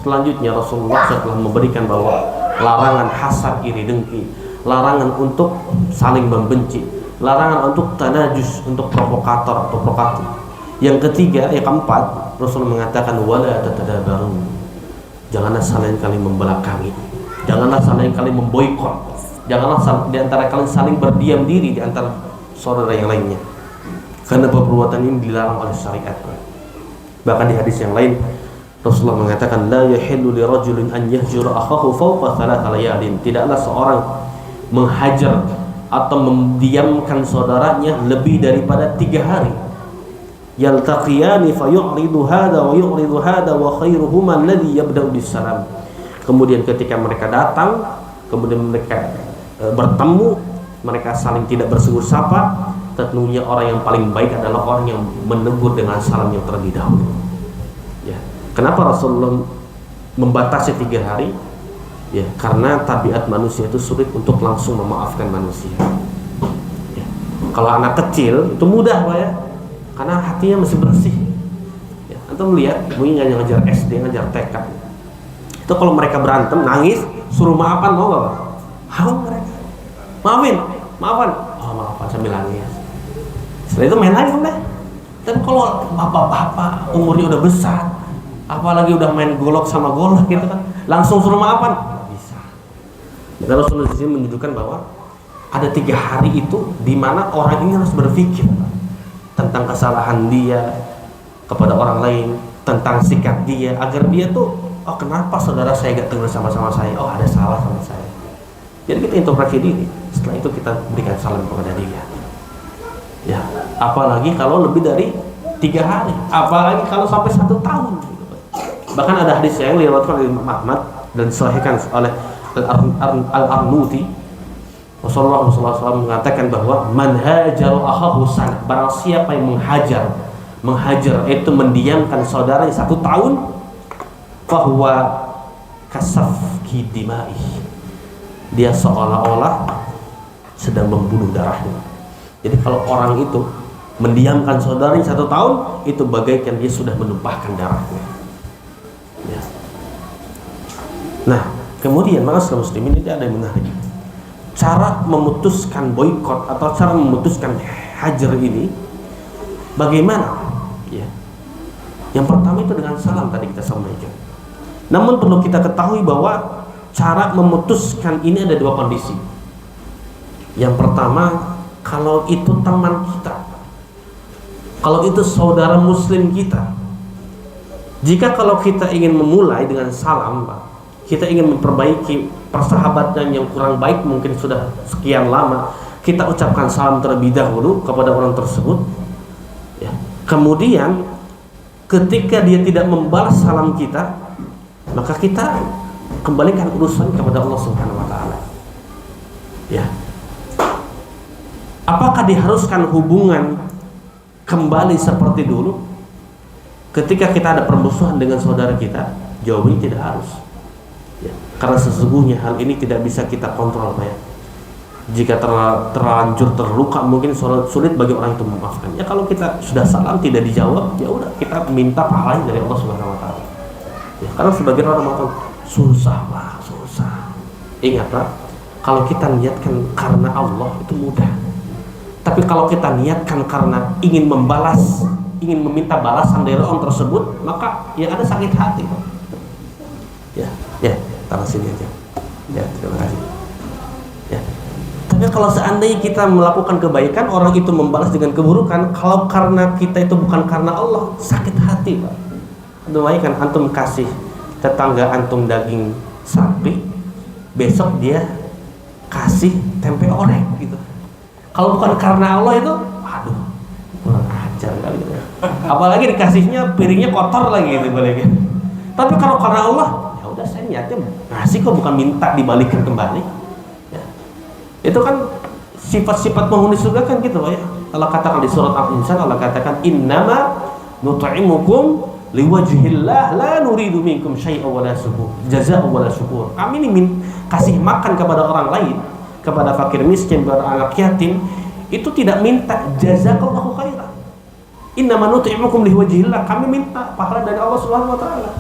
selanjutnya Rasulullah setelah memberikan bahwa larangan hasad, iri, dengki, larangan untuk saling membenci, larangan untuk tanajus, untuk provokator atau provokatif. Yang ketiga, yang keempat, Rasul mengatakan wala tatadabaru. Janganlah saling kali membelakangi, janganlah saling kali memboikot, janganlah di antara kalian saling berdiam diri di antara saudara yang lainnya, karena perbuatan ini dilarang oleh syariat. Bahkan di hadis yang lain Rasulullah mengatakan la yahillu lirajulin an yahjura akhahu fawqa thalath layalin. Tidaklah seorang menghajar atau mendiamkan saudaranya lebih daripada 3 hari. Yaltaqiyani fayu'ridu hadha wa yu'ridu hadha wa khairuhuma alladhi yabda'u bis-salam. Kemudian ketika mereka datang, kemudian mereka bertemu, mereka saling tidak bersegur sapa, tentunya orang yang paling baik adalah orang yang menegur dengan salam yang terlebih dahulu. Ya. Kenapa Rasulullah membatasi 3 hari? Ya, karena tabiat manusia itu sulit untuk langsung memaafkan manusia. Ya. Kalau anak kecil itu mudah Pak ya, karena hatinya masih bersih. Ya. Antum lihat, mungkin ngajar SD, ngajar TK. Itu kalau mereka berantem, nangis, suruh maafan, mau nggak Pak? Mau mereka. Maafan. Oh maafan sambil nangis. Setelah itu main lagi udah. Dan kalau bapak-bapak umurnya udah besar, apalagi udah main golok sama golok gitu kan, langsung suruh maafan. Dan Rasulullah di sini menunjukkan bahwa ada 3 hari itu di mana orang ini harus berpikir tentang kesalahan dia kepada orang lain, tentang sikap dia, agar dia tuh, oh kenapa saudara saya gak tegur sama-sama saya, oh ada salah sama saya. Jadi kita introspeksi diri, setelah itu kita berikan salam kepada dia. Ya, apalagi kalau lebih dari 3 hari, apalagi kalau sampai 1 tahun. Bahkan ada hadis yang diriwayatkan oleh Imam Ahmad dan disahihkan oleh Al-Arnuti. Rasulullah SAW mengatakan bahwa man hajaru akhahu sana, barang siapa yang menghajar itu mendiamkan saudaranya 1 tahun, fahuwa kasafki dimai, dia seolah-olah sedang membunuh darahnya. Jadi kalau orang itu mendiamkan saudaranya 1 tahun, itu bagaikan dia sudah menumpahkan darahnya. Ya. Nah, kemudian maka muslimin ini ada yang menarik. Cara memutuskan boikot atau cara memutuskan hajar ini bagaimana? Ya. Yang pertama itu dengan salam tadi kita sampaikan. Namun perlu kita ketahui bahwa cara memutuskan ini ada 2 kondisi. Yang pertama, kalau itu teman kita, kalau itu saudara muslim kita, jika kalau kita ingin memulai dengan salam, Pak, kita ingin memperbaiki persahabatan yang kurang baik, mungkin sudah sekian lama, kita ucapkan salam terlebih dahulu kepada orang tersebut. Ya. Kemudian ketika dia tidak membalas salam kita, maka kita kembalikan urusan kepada Allah Subhanahu wa taala. Ya. Apakah diharuskan hubungan kembali seperti dulu ketika kita ada permusuhan dengan saudara kita? Jawabannya tidak harus. Ya, karena sesungguhnya hal ini tidak bisa kita kontrol, Pak ya. Jika terlanjur terluka, mungkin sulit bagi orang itu memaafkan. Ya kalau kita sudah salam tidak dijawab, ya udah kita minta pahala dari Allah Subhanahu wa taala. Ya, karena sebagian orang mengatakan susah, Pak, susah. Ingat, Pak, kalau kita niatkan karena Allah itu mudah. Tapi kalau kita niatkan karena ingin membalas, ingin meminta balasan dari orang tersebut, maka ya ada sakit hati, Pak. Ya, taruh sini aja. Ya, terima kasih. Ya. Tapi kalau seandainya kita melakukan kebaikan, orang itu membalas dengan keburukan, kalau karena kita itu bukan karena Allah, sakit hati, Pak. Bayangkan antum kasih tetangga antum daging sapi, besok dia kasih tempe orek gitu. Kalau bukan karena Allah itu, aduh, kurang ajar kali ya. Apalagi dikasihnya piringnya kotor lagi gitu boleh. Tapi kalau karena Allah, ya udah saya niatnya ngasih kok, bukan minta dibalikin kembali. Ya. Itu kan sifat-sifat penghuni surga kan gitu ya. Allah katakan di surat Al-Insan, Allah katakan innama nut'imukum liwajhillah la nuridu minkum syai'an wala syukur jazaa'an wala syukur. Kami ini kasih makan kepada orang lain, kepada fakir miskin, kepada anak yatim, itu tidak minta jazakallahu khairan. Innama nut'imukum liwajhillah, kami minta pahala dari Allah Subhanahu wa taala.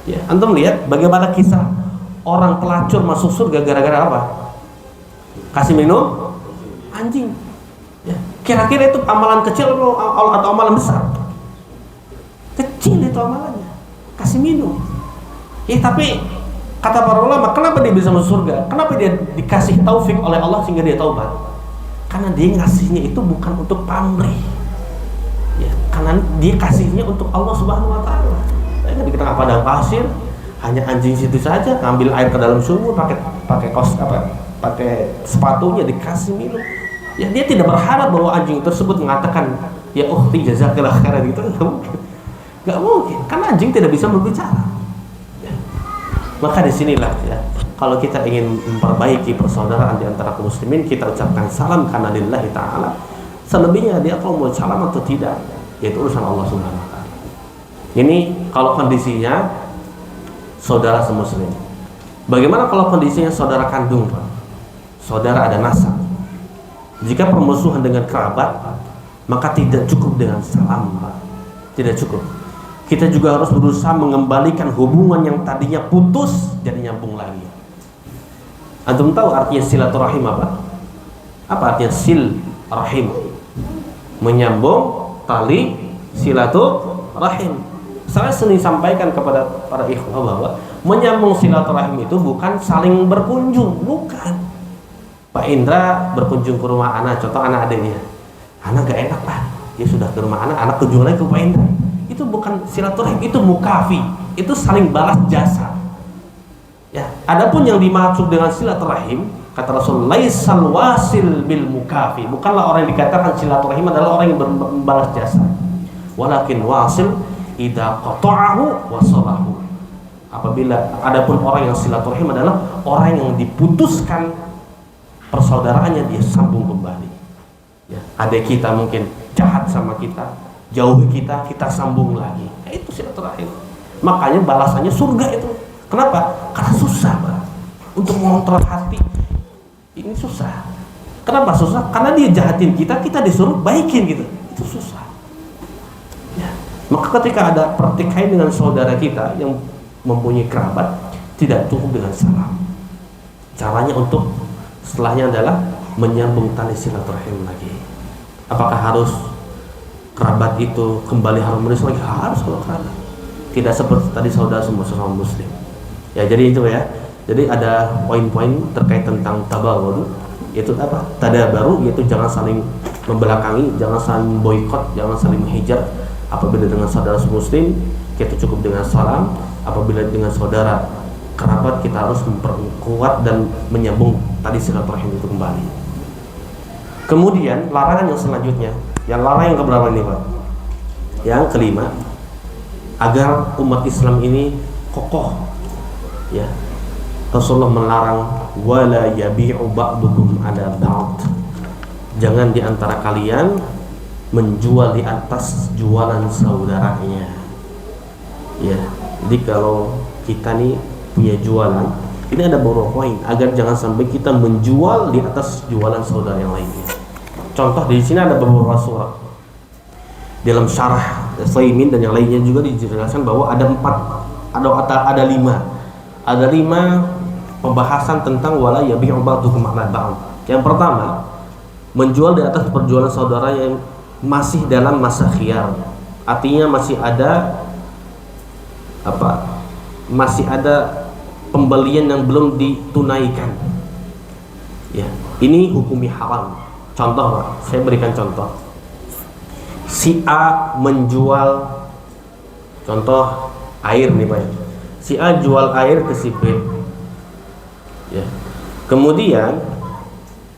Ya, antum lihat bagaimana kisah orang pelacur masuk surga gara-gara apa? Kasih minum anjing. Ya, kira-kira itu amalan kecil atau amalan besar? Kecil itu amalannya, kasih minum. Tapi kata para ulama, kenapa dia bisa masuk surga? Kenapa dia dikasih taufik oleh Allah sehingga dia taubat? Karena dia ngasihnya itu bukan untuk pamrih, ya, karena dia kasihnya untuk Allah Subhanahu Wa Taala. Di tengah padang pasir, hanya anjing situ saja, ngambil air ke dalam sumur, pakai sepatunya dikasih minum. Ya, dia tidak berharap bahwa anjing tersebut mengatakan ya ukhti jazakallahu khairan gitu, nggak mungkin, karena anjing tidak bisa berbicara. Ya. Maka disinilah ya, kalau kita ingin memperbaiki persaudaraan di antara kaum muslimin, kita ucapkan salam karena lillahi ta'ala. Selebihnya dia kalau mau salam atau tidak, yaitu urusan Allah Subhanahu wa taala. Ini kalau kondisinya saudara semuslim. Bagaimana kalau kondisinya saudara kandung, Pak? Saudara ada nasab. Jika permusuhan dengan kerabat, maka tidak cukup dengan salam, Pak. Tidak cukup. Kita juga harus berusaha mengembalikan hubungan yang tadinya putus jadi nyambung lagi. Antum tahu artinya silaturahim apa? Apa artinya sil-rahim? Menyambung tali silaturahim. Saya sering sampaikan kepada para ikhwah bahwa menyambung silaturahim itu bukan saling berkunjung, bukan. Pak Indra berkunjung ke rumah anak, contoh anak adiknya. Anak gak enak, Pak. Dia sudah ke rumah anak kunjung lagi ke Pak Indra. Itu bukan silaturahim, itu mukafi. Itu saling balas jasa. Ya, adapun yang dimaksud dengan silaturahim, kata Rasul, laisal wasil bil mukafi. Bukanlah orang yang dikatakan silaturahim adalah orang yang membalas jasa. Walakin wasil idza qata'ahu wasalahu. Apabila adapun orang yang silaturahim adalah orang yang diputuskan persaudaraannya, dia sambung kembali. Ya, adik kita mungkin jahat sama kita, jauhi kita, kita sambung lagi. Itu silaturahim. Makanya balasannya surga itu. Kenapa? Karena susah, Pak. Untuk mengontrol hati ini susah. Kenapa susah? Karena dia jahatin kita, kita disuruh baikin gitu. Itu susah. Ya. Maka ketika ada pertikaian dengan saudara kita yang mempunyai kerabat, tidak cukup dengan salam. Caranya untuk setelahnya adalah menyambung tali silaturahim lagi. Apakah harus kerabat itu kembali harmonis lagi? Harus kalau kerabat. Tidak seperti tadi saudara semua sesama muslim. Ya, jadi itu ya. Jadi ada poin-poin terkait tentang tabaghud, yaitu apa? Tadabaru, yaitu jangan saling membelakangi, jangan saling boikot, jangan saling menghijar. Apabila dengan saudara muslim, kita cukup dengan salam. Apabila dengan saudara kerabat, kita harus memperkuat dan menyambung tadi silaturahim itu kembali. Kemudian larangan yang selanjutnya, yang larangan yang keberapa ini, Pak? Yang kelima, agar umat Islam ini kokoh, ya, Rasulullah melarang wala yabi'u ba'dukum ala ba'd. Jangan di antara kalian menjual di atas jualan saudaranya. Ya, jadi kalau kita nih punya jualan, ini ada beberapa poin agar jangan sampai kita menjual di atas jualan saudara yang lainnya. Contoh di sini ada beberapa surat. Dalam syarah Saimin dan yang lainnya juga dijelaskan bahwa ada 5 pembahasan tentang wala yabi'u ba'dukum ala ba'd. Yang pertama, menjual di atas perjualan saudara yang masih dalam masa khiyar. Artinya masih ada masih ada pembelian yang belum ditunaikan. Ya, ini hukumi haram. Contoh, Pak, saya berikan contoh. Si A menjual, contoh air nih, Pak. Si A jual air ke si B. Ya. Kemudian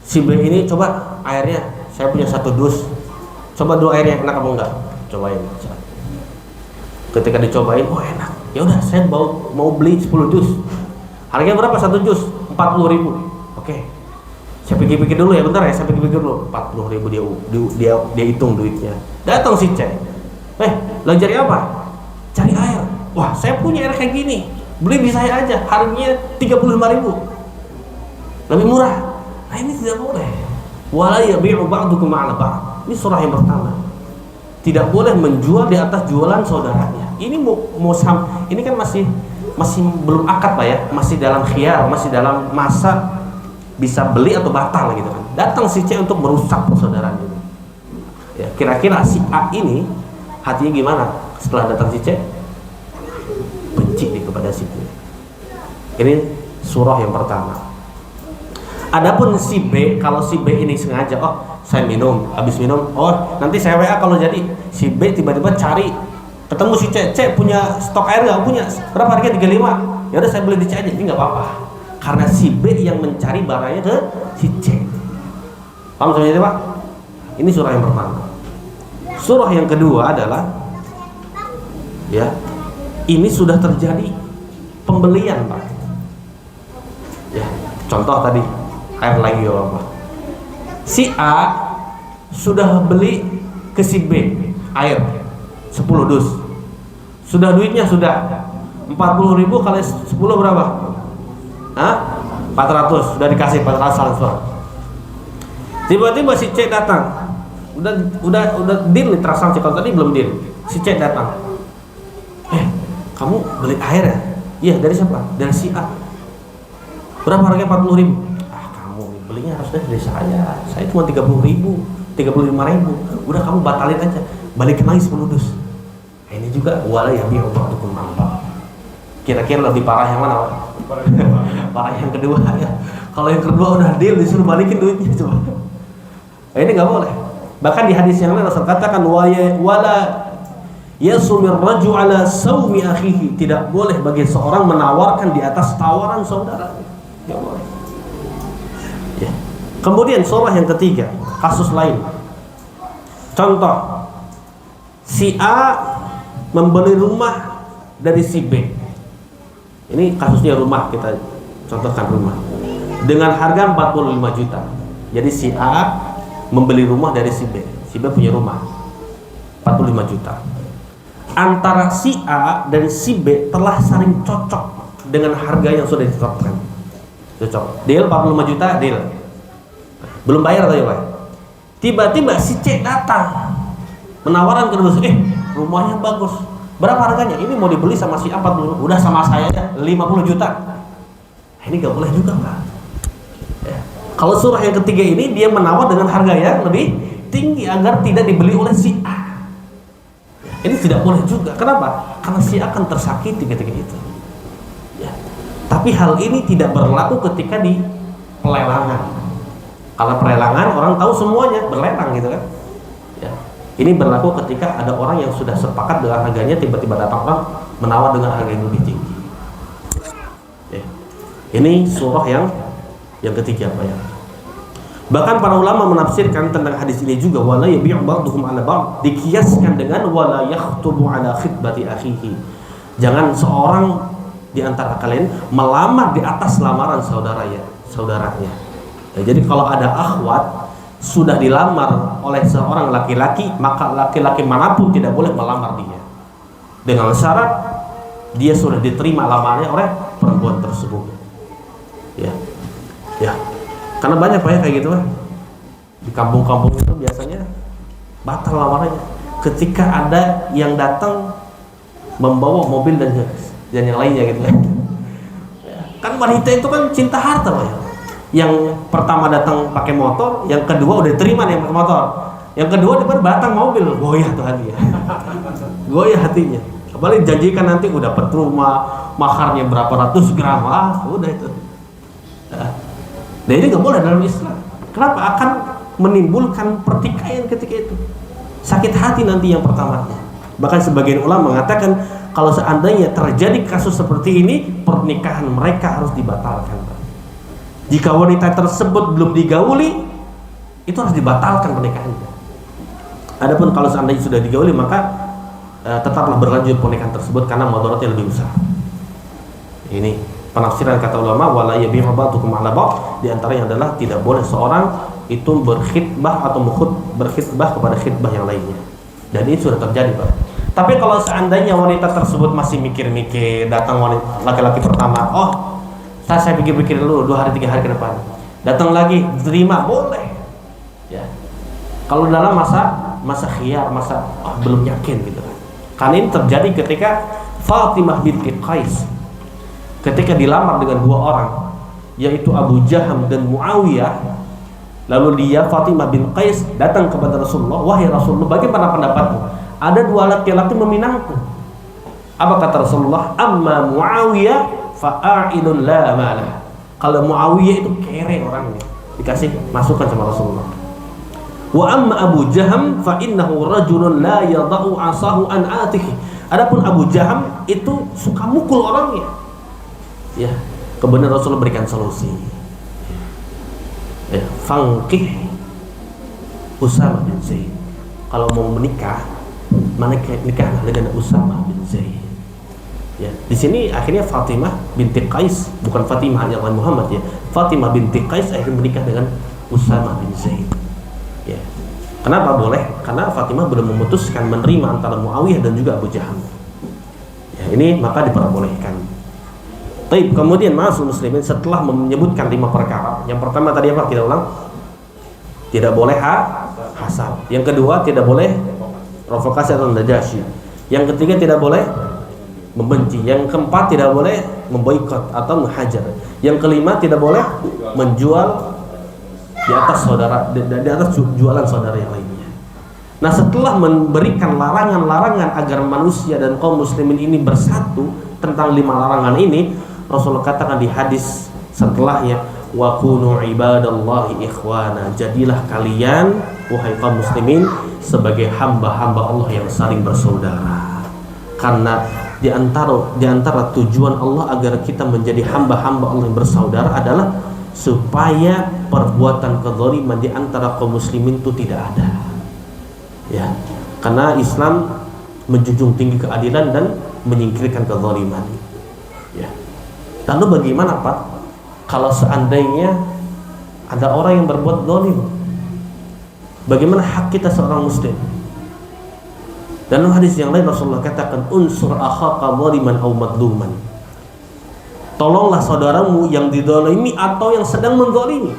si B ini coba airnya, saya punya 1 dus. Coba dulu airnya enak apa enggak? Cobain. Ketika dicobain, oh enak. Ya udah, saya mau beli 10 dus. Harganya berapa 1 dus? 40.000. Oke. Saya pikir-pikir dulu ya, bentar ya, saya pikir-pikir dulu. 40.000 dia hitung duitnya. Datang si C. Lo cari apa? Cari air. Wah, saya punya air kayak gini. Beli di saya aja, harganya 35.000. Lebih murah. Nah, ini tidak boleh. Wala yabi'u ba'dukum 'ala ba'd. Ini surah yang pertama. Tidak boleh menjual di atas jualan saudaranya. Ini ini kan masih belum akad Pak ya, masih dalam khiyar, masih dalam masa bisa beli atau batal gitu kan. Datang si C untuk merusak persaudaraan ini. Ya, kira-kira si A ini hatinya gimana setelah datang si C? Benci nih kepada si B. Ini surah yang pertama. Adapun si B, kalau si B ini sengaja, saya minum, habis minum, nanti saya WA kalau jadi. Si B tiba-tiba cari, ketemu si C, punya stok air nggak? Punya. Berapa harganya? 35. Ya udah saya beli di C aja. Ini nggak apa-apa. Karena si B yang mencari barangnya ke si C. Paham sebenarnya Pak? Ini surah yang pertama. Surah yang kedua adalah, ya, ini sudah terjadi pembelian Pak. Ya, contoh tadi air lagi ya Pak. Si A sudah beli ke si B air 10 dus. Sudah duitnya sudah 40.000 kali 10 berapa? 400, sudah dikasih 400 transfer. Tiba-tiba si C datang. Udah deal nih transaksi, kalau tadi belum deal. Si C datang. Kamu beli air ya? Iya, dari siapa? Dari si A. Berapa harganya? 40.000. Kamu belinya harusnya dari saya. Saya cuma 30.000, 35.000. Udah kamu batalin aja. Balikin lagi 10 dus. Ini juga wala yabi'u ba'dukum 'ala ba'd. Kira-kira lebih parah yang mana? Parah yang kedua ya. Kalau yang kedua udah deal disuruh balikin duitnya coba. Ini nggak boleh. Bahkan di hadis yang lain Rasul katakan wala yasumir rajul ala saumi akhihi. Tidak boleh bagi seorang menawarkan di atas tawaran saudara. Tidak boleh. Ya. Kemudian surah yang ketiga, kasus lain. Contoh, si A membeli rumah dari si B. Ini kasusnya rumah, kita contohkan rumah dengan harga 45 juta. Jadi si A membeli rumah dari si B. Si B punya rumah 45 juta. Antara si A dan si B telah saling cocok dengan harga yang sudah ditetapkan. Cocok. Deal 45 juta, deal. Belum bayar tadi Pak. Tiba-tiba si C datang menawarkan ke rumahnya bagus. Berapa harganya? Ini mau dibeli sama si A 40. Udah sama saya aja 50 juta. Ini gak boleh juga Pak. Ya. Kalau surah yang ketiga ini dia menawar dengan harga yang lebih tinggi agar tidak dibeli oleh si A. Ini tidak boleh juga. Kenapa? Karena si A akan tersakiti ketika itu. Ya. Tapi hal ini tidak berlaku ketika di pelelangan. Kalau pelelangan orang tahu semuanya berlelang gitu kan. Ya. Ini berlaku ketika ada orang yang sudah sepakat dengan harganya, tiba-tiba datang orang menawar dengan harga yang lebih tinggi. Ya. Ini surah yang ketiga Pak ya. Bahkan para ulama menafsirkan tentang hadis ini juga wala yabi'u ba'dukum 'ala ba'd, dikiaskan dengan wala yakhtubu 'ala khitbati akhihi. Jangan seorang di antara kalian melamar di atas lamaran saudaranya. Ya, jadi kalau ada akhwat sudah dilamar oleh seorang laki-laki, maka laki-laki manapun tidak boleh melamar dia dengan syarat dia sudah diterima lamarannya oleh perempuan tersebut. Ya, karena banyak Pak ya kayak gitu Pak. Di kampung-kampung itu biasanya batal lamarannya ketika ada yang datang membawa mobil dan yang lainnya gitu kan. Kan wanita itu kan cinta harta Pak ya. Yang pertama datang pakai motor, yang kedua udah terima nih pakai motor, yang kedua dia datang mobil, goyah tuh hatinya. Goyah hatinya. Apalagi janjikan nanti udah dapat rumah, maharnya berapa ratus gram, udah itu. Nah ini nggak boleh dalam Islam. Kenapa? Akan menimbulkan pertikaian ketika itu. Sakit hati nanti yang pertama. Bahkan sebagian ulama mengatakan kalau seandainya terjadi kasus seperti ini, pernikahan mereka harus dibatalkan. Jika wanita tersebut belum digauli, itu harus dibatalkan pernikahannya. Adapun kalau seandainya sudah digauli, maka tetaplah berlanjut pernikahan tersebut karena mudaratnya lebih besar. Ini Penafsiran kata ulama wala yabi'u ba'dukum 'ala ba'd, di antaranya adalah tidak boleh seorang itu berkhitbah atau berkhitbah kepada khitbah yang lainnya. Dan ini sudah terjadi, Pak. Tapi kalau seandainya wanita tersebut masih mikir-mikir, datang wanita laki-laki pertama, oh saya pikir-pikir dulu 2 hari 3 hari ke depan, datang lagi terima, boleh ya. Kalau dalam masa khiyar, belum yakin gitu kan. Karena ini terjadi ketika Fatimah binti Qais ketika dilamar dengan 2 orang, yaitu Abu Jaham dan Muawiyah. Lalu dia, Fatimah bin Qais, datang kepada Rasulullah, wahai Rasulullah, bagaimana pendapatmu? Ada 2 laki-laki meminangku. Apa kata Rasulullah? Amma Muawiyah fa'a'ilun la malah. Kalau Muawiyah itu kere orangnya, dikasih masukan sama Rasulullah. Wa amma Abu Jaham fa innahu rajulun la yada'u asahu an atihi. Adapun Abu Jaham itu suka mukul orangnya. Ya, kemudian Rasulullah berikan solusi. Ya, fangkih Usamah bin Zaid. Kalau mau menikah, nikahlah dengan Usamah bin Zaid. Ya, di sini akhirnya Fatimah binti Qais, bukan Fatimah yang Muhammad ya. Fatimah binti Qais akhirnya menikah dengan Usamah bin Zaid. Ya. Kenapa boleh? Karena Fatimah belum memutuskan menerima antara Muawiyah dan juga Abu Jaham. Ya, ini maka diperbolehkan. Baik, kemudian ma'asyiral muslimin, setelah menyebutkan 5 perkara. Yang pertama tadi apa? Kita ulang. Tidak boleh hasad. Yang kedua, tidak boleh provokasi atau najasyi. Yang ketiga, tidak boleh membenci. Yang keempat, tidak boleh memboikot atau menghajar. Yang kelima, tidak boleh menjual di atas saudara, di atas jualan saudara yang lainnya. Nah, setelah memberikan larangan-larangan agar manusia dan kaum muslimin ini bersatu tentang 5 larangan ini, Rasulullah katakan di hadis setelahnya, wa kunu ibadallahi ikhwana, jadilah kalian wahai kaum muslimin sebagai hamba-hamba Allah yang saling bersaudara. Karena di antara tujuan Allah agar kita menjadi hamba-hamba Allah yang bersaudara adalah supaya perbuatan kezaliman di antara kaum muslimin itu tidak ada. Ya, karena Islam menjunjung tinggi keadilan dan menyingkirkan kezaliman. Ya. Lalu bagaimana Pak kalau seandainya ada orang yang berbuat zalim? Bagaimana hak kita seorang muslim? Dan hadis yang lain Rasulullah katakan, unsur akhaka zaliman aw madluman. Tolonglah saudaramu yang dizalimi atau yang sedang menzalimi.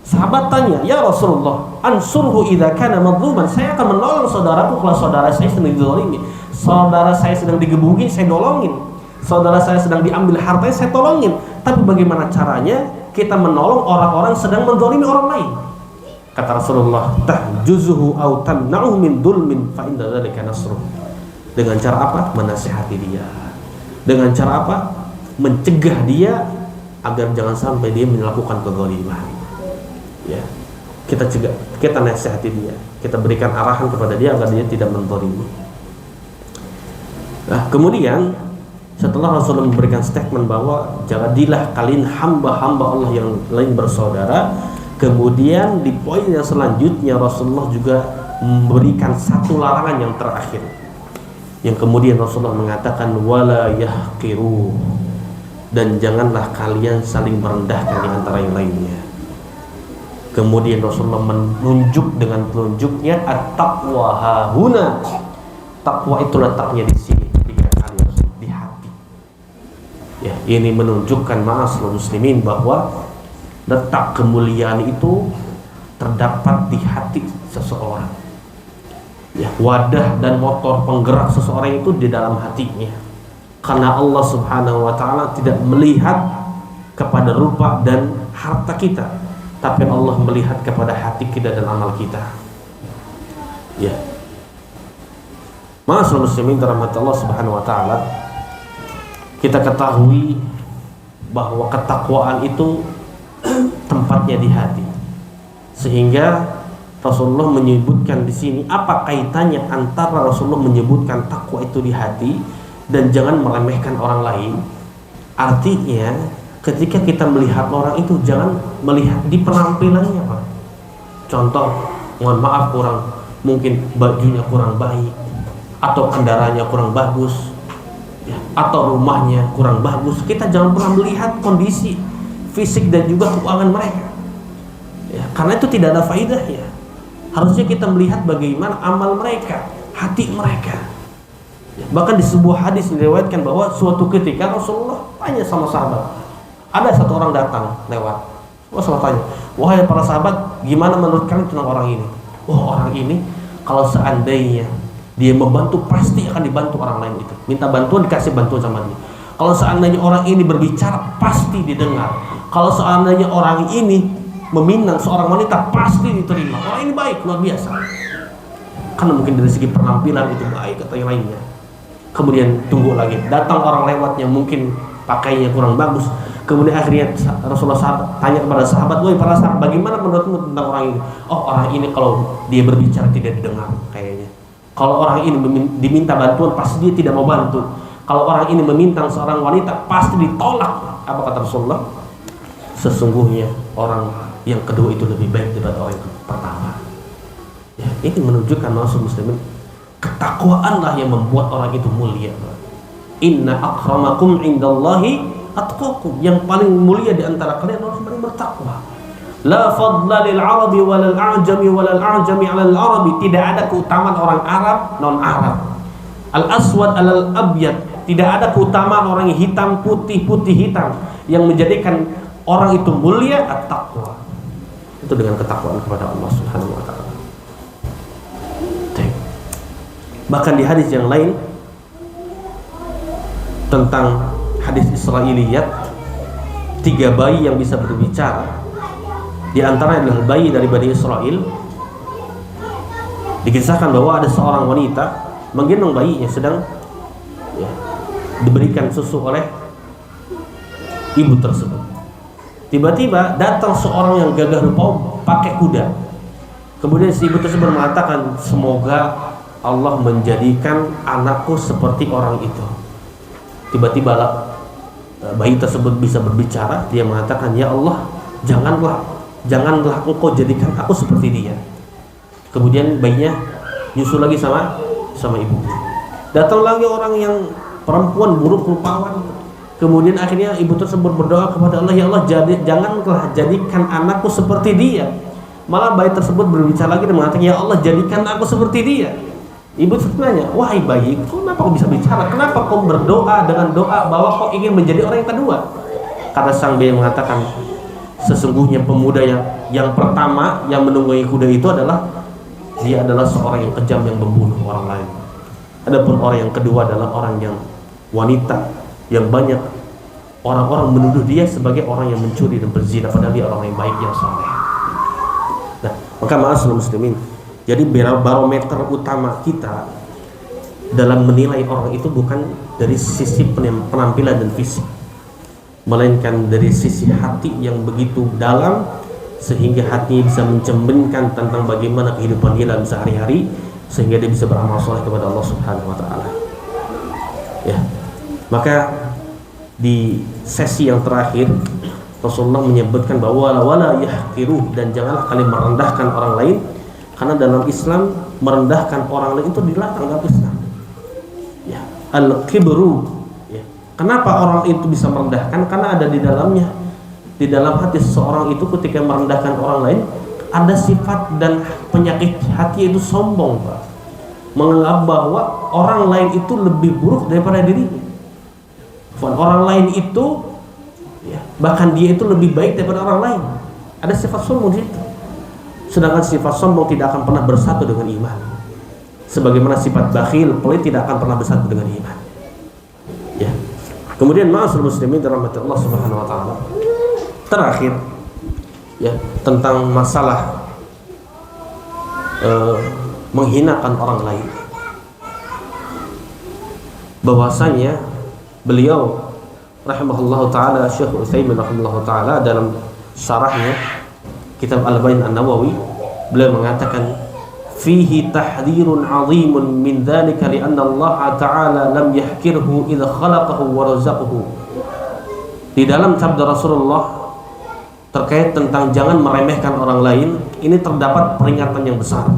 Sahabat tanya, ya Rasulullah, ansurhu idza kana madluman. Saya akan menolong saudaraku kalau saudara saya sedang dizalimi. Saudara saya sedang digebukin, saya nolongin. Saudara saya sedang diambil hartanya, saya tolongin. Tapi bagaimana caranya kita menolong orang-orang sedang menzalimi orang lain? Kata Rasulullah, tahjuzuhu aw tamna'uhu min dzulmin fa inna dzalika nasruh. Dengan cara apa? Menasihati dia. Dengan cara apa? Mencegah dia agar jangan sampai dia melakukan kezaliman. Ya. Kita cegah, kita nasihati dia. Kita berikan arahan kepada dia agar dia tidak menzalimi. Nah, kemudian setelah Rasulullah memberikan statement bahwa jadilah kalian hamba-hamba Allah yang lain bersaudara, kemudian di poin yang selanjutnya Rasulullah juga memberikan satu larangan yang terakhir, yang kemudian Rasulullah mengatakan wala yahqiru, dan janganlah kalian saling merendahkan di antara yang lainnya. Kemudian Rasulullah menunjuk dengan telunjuknya at-taqwa hahuna. Takwa itu letaknya di sini, di hati. Ya, ini menunjukkan ma'asyiral muslimin bahwa letak kemuliaan itu terdapat di hati seseorang. Ya, wadah dan motor penggerak seseorang itu di dalam hatinya. Karena Allah Subhanahu wa taala tidak melihat kepada rupa dan harta kita, tapi Allah melihat kepada hati kita dan amal kita. Ya. Ma'asyiral muslimin rahmati Allah Subhanahu wa taala, kita ketahui bahwa ketakwaan itu tempatnya di hati. Sehingga Rasulullah menyebutkan di sini apa kaitannya antara Rasulullah menyebutkan takwa itu di hati dan jangan meremehkan orang lain. Artinya ketika kita melihat orang itu jangan melihat di penampilannya, Pak. Contoh, mohon maaf, mungkin bajunya kurang baik atau kendaraannya kurang bagus, ya, atau rumahnya kurang bagus, kita jangan pernah melihat kondisi fisik dan juga keuangan mereka, ya, karena itu tidak ada faedahnya. Harusnya kita melihat bagaimana amal mereka, hati mereka. Ya, bahkan di sebuah hadis diriwayatkan bahwa suatu ketika Rasulullah tanya sama sahabat, ada satu orang datang lewat, Rasulullah tanya, wahai para sahabat, gimana menurut kalian tentang orang ini? Oh, orang ini kalau seandainya dia membantu, pasti akan dibantu orang lain itu. Minta bantuan, dikasih bantuan sama dia. Kalau seandainya orang ini berbicara, pasti didengar. Kalau seandainya orang ini meminang seorang wanita, pasti diterima. Orang ini baik, luar biasa. Karena mungkin dari segi penampilan itu baik atau yang lainnya. Kemudian tunggu lagi, datang orang lewat yang mungkin pakainya kurang bagus. Kemudian akhirnya Rasulullah tanya kepada sahabat, woi para sahabat, bagaimana menurutmu tentang orang ini? Oh, orang ini kalau dia berbicara tidak didengar kayaknya. Kalau orang ini diminta bantuan, pasti dia tidak mau bantu. Kalau orang ini meminta seorang wanita, pasti ditolak. Apa kata Rasulullah? Sesungguhnya orang yang kedua itu lebih baik daripada orang yang pertama. Ya, ini menunjukkan maksud muslimin, ketakwaanlah yang membuat orang itu mulia. Inna akramakum indallahi atqakum. Yang paling mulia di antara kalian orang yang paling bertakwa. La fadla lil arabi walal a'jami walal a'jami 'alal arabi. Tidak ada keutamaan orang Arab non Arab. Al aswad 'alal abyad. Tidak ada keutamaan orang yang hitam putih putih hitam. Yang menjadikan orang itu mulia at-taqwa. Itu dengan ketakwaan kepada Allah Subhanahu wa taala. Bahkan di hadis yang lain tentang hadis Israiliyat, 3 bayi yang bisa berbicara. Di antara adalah bayi dari Bani Israel. Dikisahkan bahwa ada seorang wanita menggendong bayinya sedang diberikan susu oleh ibu tersebut. Tiba-tiba datang seorang yang gagah rupa pakai kuda. Kemudian si ibu tersebut mengatakan, semoga Allah menjadikan anakku seperti orang itu. Tiba-tiba bayi tersebut bisa berbicara. Dia mengatakan, ya Allah, janganlah engkau jadikan aku seperti dia. Kemudian bayinya nyusul lagi sama ibu. Datang lagi orang yang perempuan buruk rupawan. Kemudian akhirnya ibu tersebut berdoa kepada Allah, ya Allah, janganlah jadikan anakku seperti dia. Malah bayi tersebut berbicara lagi dan mengatakan, ya Allah, jadikan aku seperti dia. Ibu tanya, wahai bayi, kenapa kau bisa bicara? Kenapa kau berdoa dengan doa bahwa kau ingin menjadi orang yang kedua? Kata sang bayi mengatakan, sesungguhnya pemuda yang pertama yang menunggangi kuda itu adalah dia adalah seorang yang kejam yang membunuh orang lain. Adapun orang yang kedua adalah orang yang wanita yang banyak orang-orang menuduh dia sebagai orang yang mencuri dan berzina, padahal dia orang yang baik yang saleh. Nah, maka ma'asyiral muslimin, jadi barometer utama kita dalam menilai orang itu bukan dari sisi penampilan dan fisik, melainkan dari sisi hati yang begitu dalam sehingga hatinya bisa mencerminkan tentang bagaimana kehidupan dia dalam sehari-hari, sehingga dia bisa beramal soleh kepada Allah Subhanahu wa taala. Ya. Maka di sesi yang terakhir Rasulullah menyebutkan bahwa wala yahqiru, dan janganlah kalian merendahkan orang lain, karena dalam Islam merendahkan orang lain itu dilarang dalam Islam. Ya, al-kibru. Ya. Kenapa orang itu bisa merendahkan? Karena ada di dalamnya, di dalam hati seseorang itu ketika merendahkan orang lain ada sifat dan penyakit hati itu sombong, Pak. Menganggap bahwa orang lain itu lebih buruk daripada dirinya. Orang lain itu ya, bahkan dia itu lebih baik daripada orang lain. Ada sifat sombong di situ. Sedangkan sifat sombong tidak akan pernah bersatu dengan iman. Sebagaimana sifat bakhil, pelit, tidak akan pernah bersatu dengan iman. Ya. Kemudian ma'asyiral muslimin dirahmati Allah Subhanahu wa taala. Terakhir ya, tentang masalah menghinakan orang lain. Bahwasanya beliau rahimahullah ta'ala, Syekh Utsaimin rahimahullah ta'ala, dalam syarahnya kitab Al-Bayan An-Nawawi, beliau mengatakan fihi tahdhirun 'azimun min dzalika li'anna Allah ta'ala lam yahkirhu idza khalaqahu wa razaqahu. Di dalam sabda Rasulullah terkait tentang jangan meremehkan orang lain, ini terdapat peringatan yang besar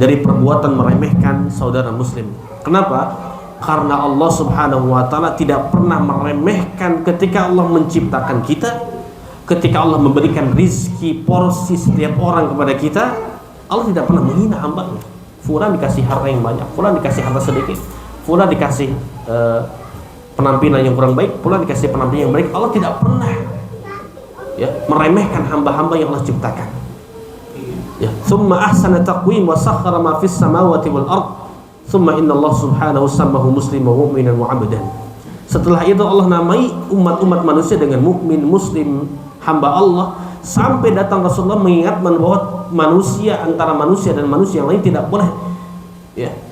dari perbuatan meremehkan saudara muslim. Kenapa? Karena Allah Subhanahu wa ta'ala tidak pernah meremehkan ketika Allah menciptakan kita, ketika Allah memberikan rizki porsi setiap orang kepada kita. Allah tidak pernah menghina hambanya. Fulan dikasih harta yang banyak, fulan dikasih harta sedikit, fulan dikasih penampilan yang kurang baik, fulan dikasih penampilan yang baik. Allah tidak pernah meremehkan hamba-hamba yang Allah ciptakan. Thumma ahsana taqwim wa sakhkhara ma fis samawati wal ard. Thumma inna Allah subhanahu sammahu musliman wa mu'minan wa 'abdan. Setelah itu Allah namai umat-umat manusia dengan mukmin, muslim, hamba Allah, sampai datang Rasulullah mengingatkan bahwa manusia, antara manusia dan manusia yang lain tidak boleh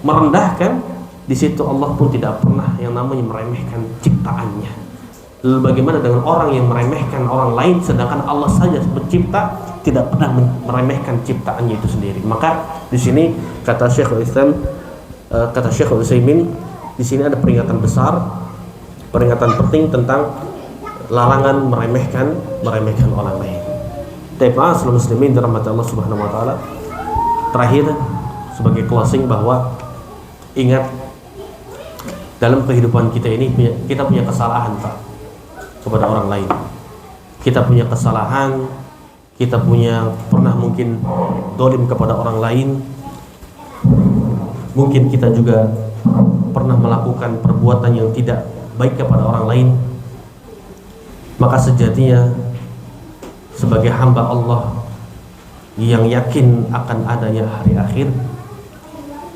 merendahkan. Di situ Allah pun tidak pernah yang namanya meremehkan ciptaannya. Lalu bagaimana dengan orang yang meremehkan orang lain, sedangkan Allah saja pencipta tidak pernah meremehkan ciptaannya itu sendiri. Maka di sini kata Syekhul Islam, kata Syekhul Utsaimin, di sini ada peringatan besar, peringatan penting tentang larangan meremehkan orang lain. Tema seluruh muslimin dirahmati Allah Subhanahu wa taala. Terakhir sebagai closing bahwa ingat, dalam kehidupan kita ini kita punya kesalahan Pak kepada orang lain. Kita punya kesalahan, kita punya pernah mungkin dolim kepada orang lain. Mungkin kita juga pernah melakukan perbuatan yang tidak baik kepada orang lain. Maka sejatinya sebagai hamba Allah yang yakin akan adanya hari akhir,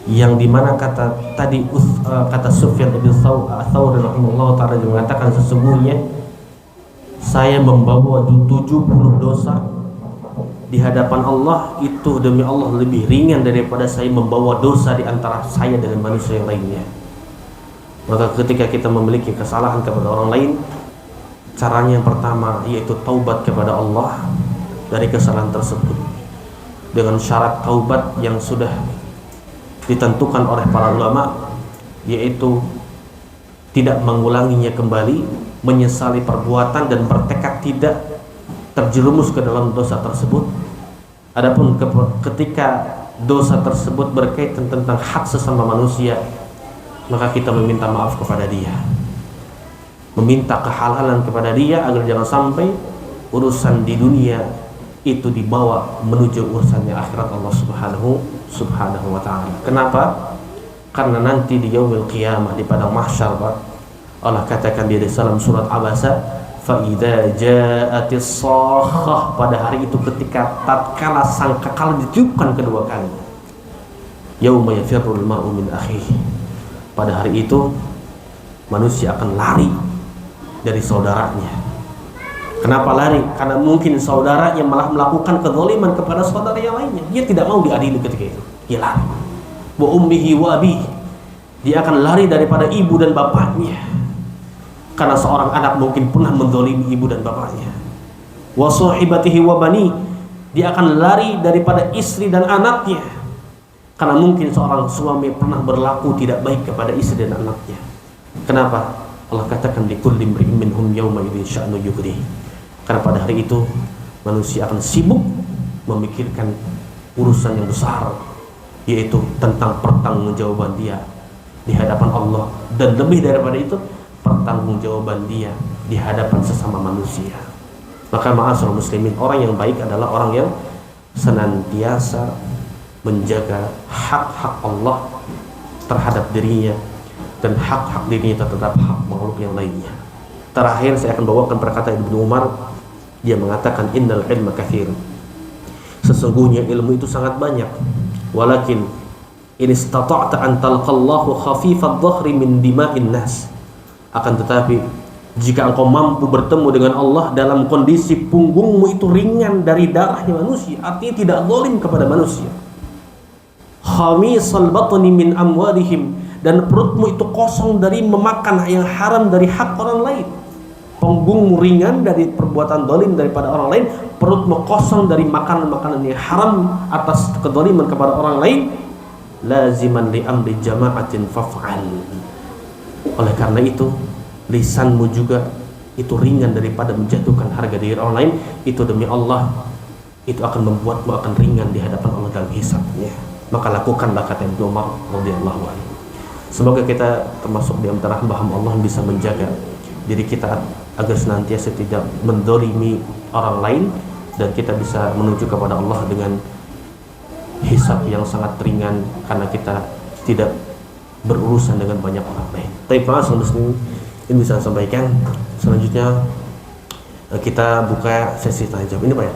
yang dimana kata Sufyan bin Thawri rahimahullah ta'ala mengatakan, sesungguhnya saya membawa 70 dosa di hadapan Allah itu demi Allah lebih ringan daripada saya membawa dosa di antara saya dengan manusia yang lainnya. Maka ketika kita memiliki kesalahan kepada orang lain, caranya yang pertama yaitu taubat kepada Allah dari kesalahan tersebut, dengan syarat taubat yang sudah ditentukan oleh para ulama, yaitu tidak mengulanginya kembali, menyesali perbuatan dan bertekad tidak terjerumus ke dalam dosa tersebut. Adapun ketika dosa tersebut berkaitan tentang hak sesama manusia, maka kita meminta maaf kepada dia, meminta kehalalan kepada dia agar jangan sampai urusan di dunia itu dibawa menuju urusannya akhirat Allah Subhanahu wa ta'ala. Kenapa? Karena nanti di yaumil qiyamah, di padang mahsyar, Allah katakan di dalam surat Abasa, فَإِذَا جَاءَتِ الصَّاخَّةُ, pada hari itu ketika tatkala sangkakala ditiupkan kedua kali, يَوْمَ يَفِرُّ الْمَرْءُ مِنْ أَخِيهِ, pada hari itu manusia akan lari dari saudaranya. Kenapa lari? Karena mungkin saudaranya malah melakukan kezaliman kepada saudara yang lainnya. Dia tidak mau diadili ketika itu. Dia lari. Wa ummihi wa abihi, dia akan lari daripada ibu dan bapaknya. Karena seorang anak mungkin pernah menzalimi ibu dan bapaknya. Wa sahibatihi wa bani, dia akan lari daripada istri dan anaknya. Karena mungkin seorang suami pernah berlaku tidak baik kepada istri dan anaknya. Kenapa? Allah katakan di kulli imri'in minhum yawma idzin sya'nu yughni. Karena pada hari itu manusia akan sibuk memikirkan urusan yang besar, yaitu tentang pertanggungjawaban dia di hadapan Allah, dan lebih daripada itu pertanggungjawaban dia di hadapan sesama manusia. Maka ma'asyiral muslimin, orang yang baik adalah orang yang senantiasa menjaga hak-hak Allah terhadap dirinya dan hak-hak dirinya terhadap hak makhluk yang lainnya. Terakhir saya akan bawakan perkataan Ibnu Umar. Dia mengatakan, innal ilma katsir, sesungguhnya ilmu itu sangat banyak, walakin in istata'ta an talqallahu khafifad dhahri min dima'in nas, akan tetapi jika engkau mampu bertemu dengan Allah dalam kondisi punggungmu itu ringan dari darahnya manusia, artinya tidak zalim kepada manusia, khamisal batni min amwalihim, dan perutmu itu kosong dari memakan yang haram dari hak orang lain. Punggungmu ringan dari perbuatan zalim daripada orang lain, perutmu kosong dari makanan-makanan yang haram atas kezaliman kepada orang lain. Laziman li amri jama'atin faf'al, oleh karena itu lisanmu juga itu ringan daripada menjatuhkan harga diri orang lain. Itu demi Allah, itu akan membuatmu akan ringan di hadapan Allah dalam hisabnya. Maka lakukanlah, kata Ibnu Umar radhiyallahu anhu. Semoga kita termasuk di antara hamba-hamba Allah yang bisa menjaga diri kita agar senantiasa tidak mendolimi orang lain, dan kita bisa menuju kepada Allah dengan hisab yang sangat ringan karena kita tidak berurusan dengan banyak orang lain. Tapi Pak Muslim ini bisa sampaikan. Selanjutnya kita buka sesi tanya jawab. Ini Pak ya.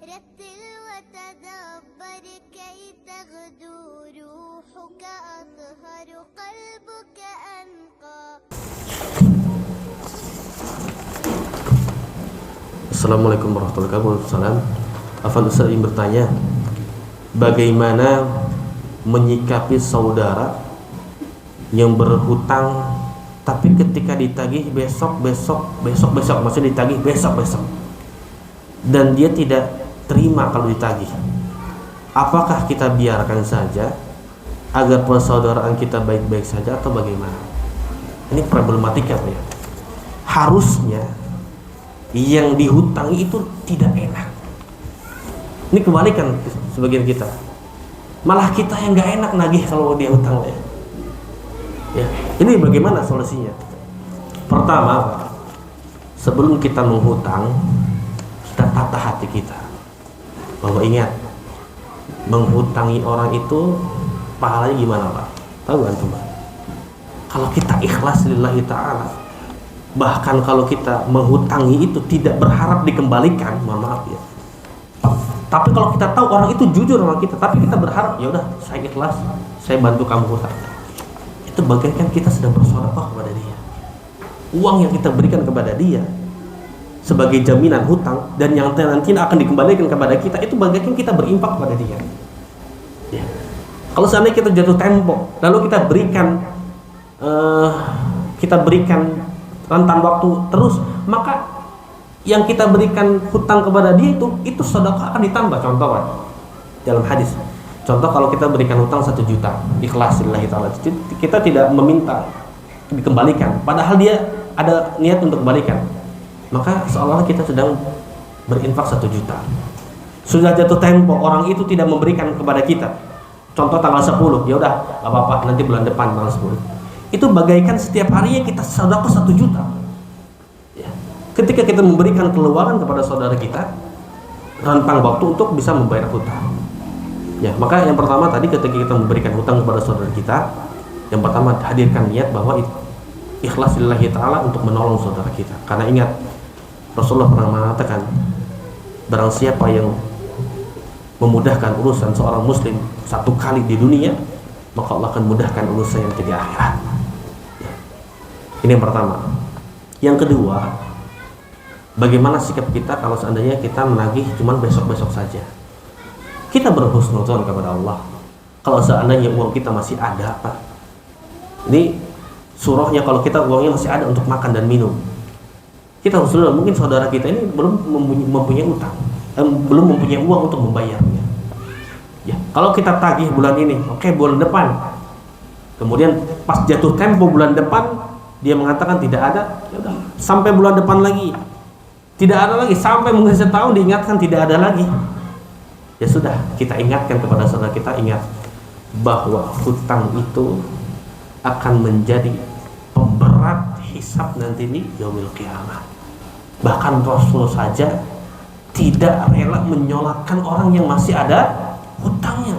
رتل وتدبر كي تغدو روحك أطهر قلبك أنقى. Assalamualaikum warahmatullahi wabarakatuh. Afan Ustaz ingin bertanya, bagaimana menyikapi saudara yang berhutang tapi ketika ditagih besok maksudnya ditagih besok dan dia tidak terima kalau ditagih, apakah kita biarkan saja agar persaudaraan kita baik-baik saja atau bagaimana? Ini problematika ya. Harusnya yang dihutangi itu tidak enak. Ini kebalikan sebagian kita, malah kita yang nggak enak nagih kalau dia hutang ya. Ini bagaimana solusinya? Pertama, sebelum kita menghutang, kita tata hati kita bahwa ingat, menghutangi orang itu pahalanya gimana Pak? Tahu antum Pak? Kalau kita ikhlas lillahi ta'ala, bahkan kalau kita menghutangi itu tidak berharap dikembalikan, mohon maaf ya, tapi kalau kita tahu orang itu jujur sama kita, tapi kita berharap ya udah saya ikhlas, saya bantu kamu hutang, itu bagaikan kita sedang bersedekah kepada dia. Uang yang kita berikan kepada dia sebagai jaminan hutang dan yang nanti akan dikembalikan kepada kita, itu bagaikan kita berinfak kepada dia ya. Kalau seandainya kita jatuh tempo lalu kita berikan rentan waktu terus, maka yang kita berikan hutang kepada dia itu sedekah akan ditambah. Contoh Pak, dalam hadis, contoh kalau kita berikan hutang 1 juta ikhlas lillahi ta'ala, kita tidak meminta dikembalikan padahal dia ada niat untuk kembalikan, maka seolah-olah kita sedang berinfak 1 juta. Sudah jatuh tempo orang itu tidak memberikan kepada kita, contoh tanggal 10, ya udah gak apa-apa nanti bulan depan tanggal 10. Itu bagaikan setiap harinya kita sedekah 1 juta ya. Ketika kita memberikan keluaran kepada saudara kita, rentang waktu untuk bisa membayar hutang ya. Maka yang pertama tadi, ketika kita memberikan hutang kepada saudara kita, yang pertama hadirkan niat bahwa ikhlas lillahi ta'ala untuk menolong saudara kita. Karena ingat, Rasulullah pernah mengatakan, barang siapa yang memudahkan urusan seorang muslim 1 kali di dunia, maka Allah akan mudahkan urusan yang di akhirat ya. Ini yang pertama. Yang kedua, bagaimana sikap kita kalau seandainya kita menagih cuman besok-besok saja? Kita berhusnuzon kepada Allah. Kalau seandainya uang kita masih ada Pak, ini surahnya kalau kita uangnya masih ada untuk makan dan minum, kita harus dulu, mungkin saudara kita ini belum mempunyai utang, belum mempunyai uang untuk membayarnya ya. Kalau kita tagih bulan ini, oke, bulan depan, kemudian pas jatuh tempo bulan depan dia mengatakan tidak ada, ya udah, sampai bulan depan lagi tidak ada lagi, sampai mungkin setahun diingatkan tidak ada lagi, ya sudah, kita ingatkan kepada saudara kita, ingat bahwa hutang itu akan menjadi pemberat hisab nanti di yaumil qiyamah. Bahkan Rasul saja tidak rela menyolatkan orang yang masih ada hutangnya.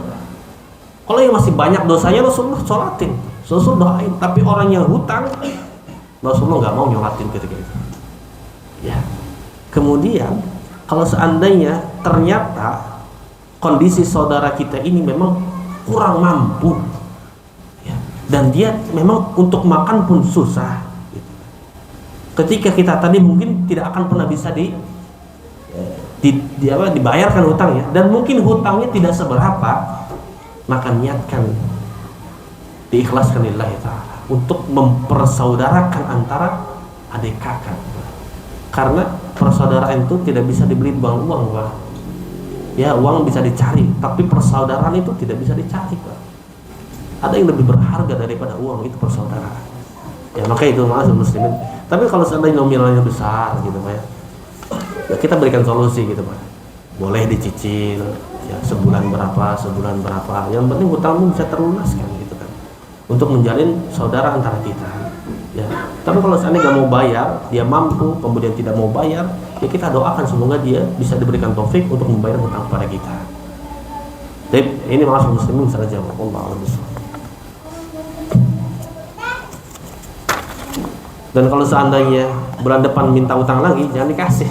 Kalau yang masih banyak dosanya, Rasulullah sholatin, Rasulullah doain. Tapi orang yang hutang, Rasulullah nggak mau nyolatin ketika itu ya. Kemudian kalau seandainya ternyata kondisi saudara kita ini memang kurang mampu ya, dan dia memang untuk makan pun susah, ketika kita tadi mungkin tidak akan pernah bisa dibayarkan hutangnya, dan mungkin hutangnya tidak seberapa, maka niatkan diikhlaskan lillahi ta'ala. untuk mempersaudarakan antara adik kakak. Karena persaudaraan itu tidak bisa dibeli dengan uang, Pak. Ya, uang bisa dicari, tapi persaudaraan itu tidak bisa dicari, Pak. Ada yang lebih berharga daripada uang, itu persaudaraan. Ya, maka itu ma'asyiral muslimin. Tapi kalau seandainya nominalnya besar gitu, Pak, ya kita berikan solusi gitu, Pak. Boleh dicicil, ya sebulan berapa. Yang penting hutangmu bisa terlunaskan gitu kan. Untuk menjalin saudara antara kita. Ya. Tapi kalau seandainya nggak mau bayar, dia mampu, kemudian tidak mau bayar, ya kita doakan semoga dia bisa diberikan taufik untuk membayar hutang kepada kita. Jadi ini ma'asyiral muslimin bisa jawab. Allahu Akbar. Dan kalau seandainya bulan depan minta utang lagi, jangan dikasih.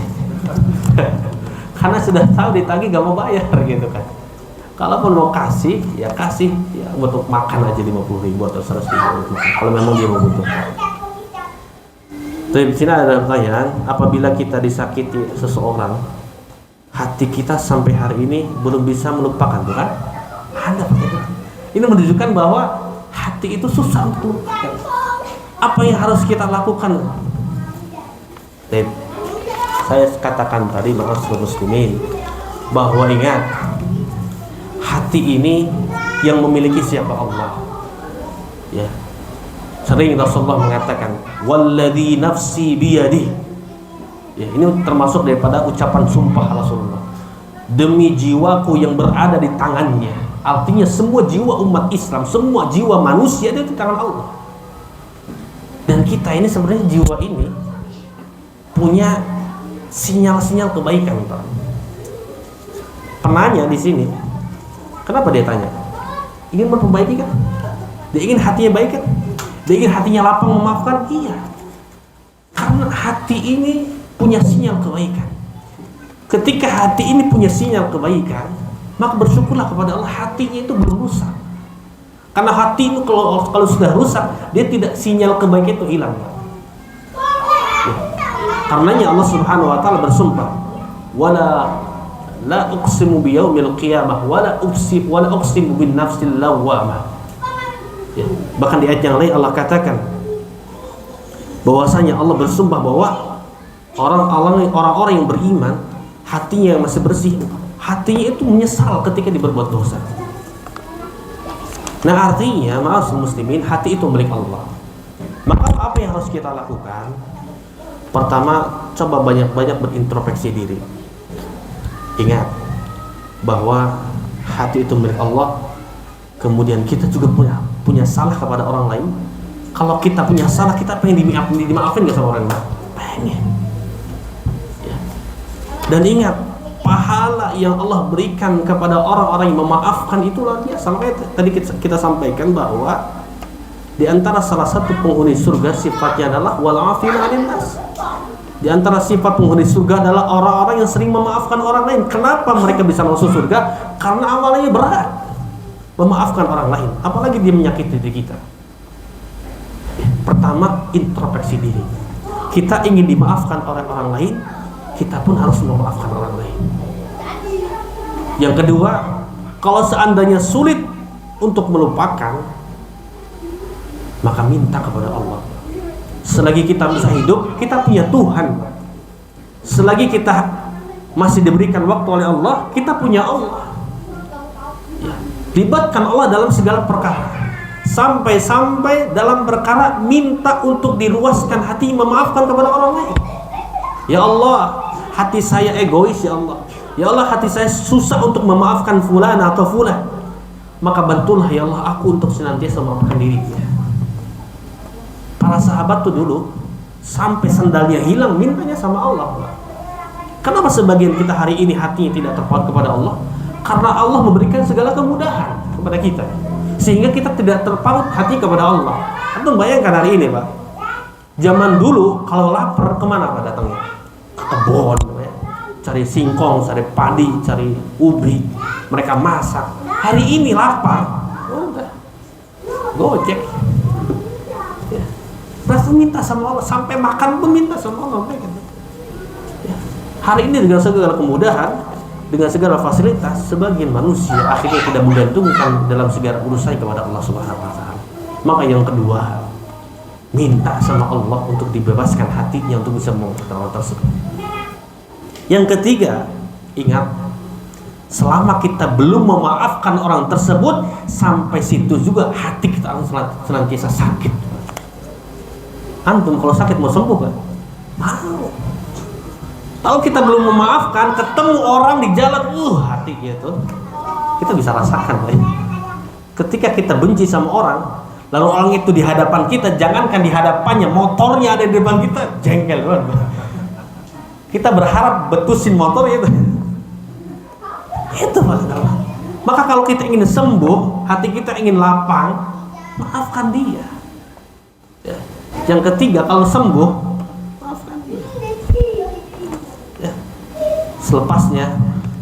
Karena sudah tahu ditagih gak mau bayar gitu kan. Kalaupun mau kasih, ya kasih ya untuk makan aja 50.000 atau 100.000 kalau memang dia mau butuh. Jadi di sini ada pertanyaan, apabila kita disakiti seseorang, hati kita sampai hari ini belum bisa melupakan, bukan? Ada pertanyaan. Ini menunjukkan bahwa hati itu susah untuk melupakan. Apa yang harus kita lakukan? Saya katakan tadi ma'asyiral muslimin bahwa ingat, hati ini yang memiliki siapa? Allah. Ya. Sering Rasulullah mengatakan walladzi nafsi biyadihi. Ya, ini termasuk daripada ucapan sumpah Rasulullah. Demi jiwaku yang berada di tangannya. Artinya semua jiwa umat Islam, semua jiwa manusia itu di tangan Allah. Dan kita ini sebenarnya jiwa ini punya sinyal-sinyal kebaikan, Pak. Penanya di sini, kenapa dia tanya? Ingin memperbaiki kan? Dia ingin hatinya baik kan? Dia ingin hatinya lapang memaafkan? Iya. Karena hati ini punya sinyal kebaikan. Ketika hati ini punya sinyal kebaikan, maka bersyukurlah kepada Allah, hatinya itu belum rusak. Karena hati itu kalau sudah rusak, dia tidak, sinyal kebaikan itu hilang. Ya. Karenanya Allah Subhanahu wa taala bersumpah, "Wala la uqsimu biyaumil qiyamah wala uqsimu bin nafsil lawwamah." Ya. Bahkan di ayat yang lain Allah katakan bahwasanya Allah bersumpah bahwa orang-orang yang beriman, hatinya yang masih bersih, hatinya itu menyesal ketika diberbuat dosa. Nah, artinya ma'asyiral muslimin, hati itu milik Allah. Maka apa yang harus kita lakukan? Pertama, coba banyak-banyak berintrospeksi diri. Ingat bahwa hati itu milik Allah. Kemudian kita juga punya salah kepada orang lain. Kalau kita punya salah, kita pengen dimaafin gak sama orang lain? Pengen. Ya. Dan ingat, pahala yang Allah berikan kepada orang-orang yang memaafkan itu luar biasa. Sampai tadi kita sampaikan bahwa di antara salah satu penghuni surga sifatnya adalah wal 'afina 'anil nas. Di antara sifat penghuni surga adalah orang-orang yang sering memaafkan orang lain. Kenapa mereka bisa masuk surga? Karena amalnya berat. Memaafkan orang lain, apalagi dia menyakiti diri kita. Pertama, introspeksi diri. Kita ingin dimaafkan oleh orang lain, kita pun harus memaafkan orang lain. Yang kedua, kalau seandainya sulit untuk melupakan, maka minta kepada Allah. Selagi kita bisa hidup, kita punya Tuhan. Selagi kita masih diberikan waktu oleh Allah, kita punya Allah. Ya. Libatkan Allah dalam segala perkara. Sampai-sampai dalam perkara minta untuk diluaskan hati, memaafkan kepada orang lain. Ya Allah, hati saya egois ya Allah. Ya Allah, hati saya susah untuk memaafkan fulan atau fulan. Maka bantulah ya Allah aku untuk senantiasa memaafkan dirinya. Para sahabat tuh dulu sampai sandalnya hilang mintanya sama Allah. Kenapa sebagian kita hari ini hatinya tidak terpaut kepada Allah? Karena Allah memberikan segala kemudahan kepada kita, sehingga kita tidak terpaut hati kepada Allah. Antum bayangkan hari ini, Pak. Zaman dulu kalau lapar kemana Pak datangnya? Ke kebun, ya. Cari singkong, cari padi, cari ubi. Mereka masak. Hari ini lapar, udah gojek. Ya. Langsung minta sama Allah, sampai makan pun minta sama Allah. Ya. Hari ini dengan segala kemudahan, dengan segala fasilitas, sebagian manusia akhirnya tidak menggantungkan dalam segala urusan kepada Allah Subhanahu wa taala. Maka yang kedua, minta sama Allah untuk dibebaskan hatinya untuk bisa memaafkan orang tersebut. Yang ketiga, ingat, selama kita belum memaafkan orang tersebut, sampai situ juga hati kita akan senantiasa sakit. Antum kalau sakit mau sembuh kan? Mau. Kalau kita belum memaafkan, ketemu orang di jalan, hati gitu, kita bisa rasakan kan? Ketika kita benci sama orang, lalu orang itu di hadapan kita, jangankan di hadapannya, motornya ada di depan kita, jengkel banget. Kita berharap betusin motor itu. Itu masalah. Maka kalau kita ingin sembuh, hati kita ingin lapang, maafkan dia. Ya. Yang ketiga, kalau sembuh, maafkan dia. Ya. Selepasnya,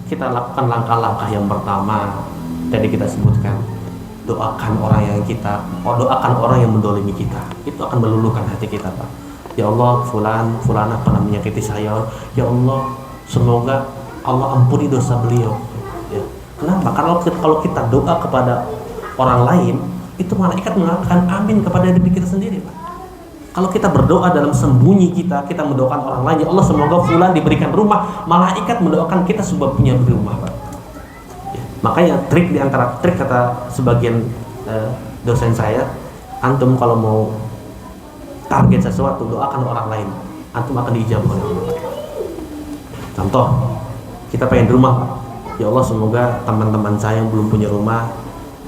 kita lakukan langkah-langkah yang pertama. Tadi kita sebutkan, doakan orang yang mendolimi kita. Itu akan meluluhkan hati kita, Pak. Ya Allah, fulanah pernah menyakiti saya. Ya Allah, semoga Allah ampuni dosa beliau. Ya. Kenapa? Karena kalau kita doa kepada orang lain, itu malaikat mengatakan amin kepada diri kita sendiri, Pak. Kalau kita berdoa dalam sembunyi kita mendoakan orang lain, ya Allah semoga fulan diberikan rumah, malaikat mendoakan kita sebab punya rumah, Pak. Ya. Makanya trik kata sebagian dosen saya, antum kalau mau target sesuatu, doakan orang lain, antum akan diijabah oleh Allah. Contoh, kita pengen rumah, Pak. Ya Allah semoga teman-teman saya yang belum punya rumah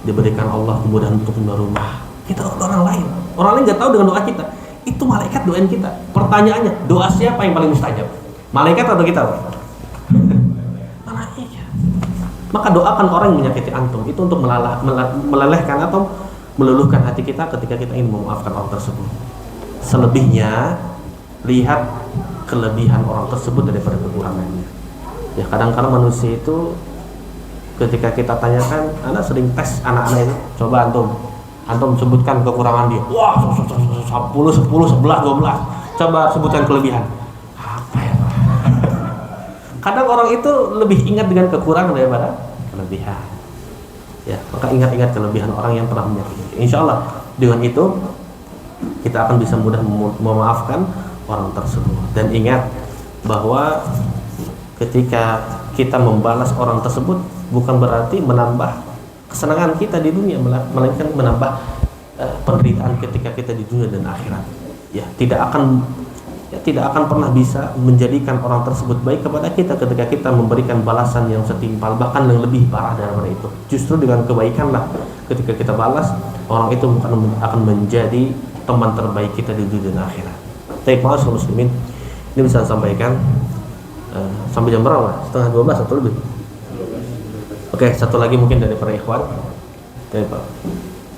diberikan Allah kemudahan untuk punya rumah. Kita doa orang lain nggak tahu dengan doa kita. Itu malaikat doain kita. Pertanyaannya, doa siapa yang paling mustajab? Malaikat atau kita, Pak? Malaikat. Maka doakan orang yang menyakiti antum itu untuk melelehkan atau meluluhkan hati kita ketika kita ingin memaafkan orang tersebut. Selebihnya, lihat kelebihan orang tersebut daripada kekurangannya. Ya, kadang-kadang manusia itu ketika kita tanyakan, Anda sering tes anak-anak itu, coba antum sebutkan kekurangan dia. Wah, 10, 11, 12. Coba sebutkan kelebihan. Apa ya? Kadang orang itu lebih ingat dengan kekurangan daripada kelebihan. Ya, maka ingat-ingat kelebihan orang yang pernah menyakiti. Insya Allah dengan itu kita akan bisa mudah memaafkan orang tersebut. Dan ingat bahwa ketika kita membalas orang tersebut bukan berarti menambah kesenangan kita di dunia, melainkan menambah penderitaan ketika kita di dunia dan akhirat. Ya, tidak akan pernah bisa menjadikan orang tersebut baik kepada kita ketika kita memberikan balasan yang setimpal, bahkan yang lebih parah daripada itu. Justru dengan kebaikanlah ketika kita balas, orang itu akan menjadi teman terbaik kita di dunia dan akhirat. Baik, ma'asyiral muslimin, ini bisa saya sampaikan sampai jam berapa? Setengah 12 atau lebih? Oke, satu lagi mungkin dari para ikhwan. Oke, Pak.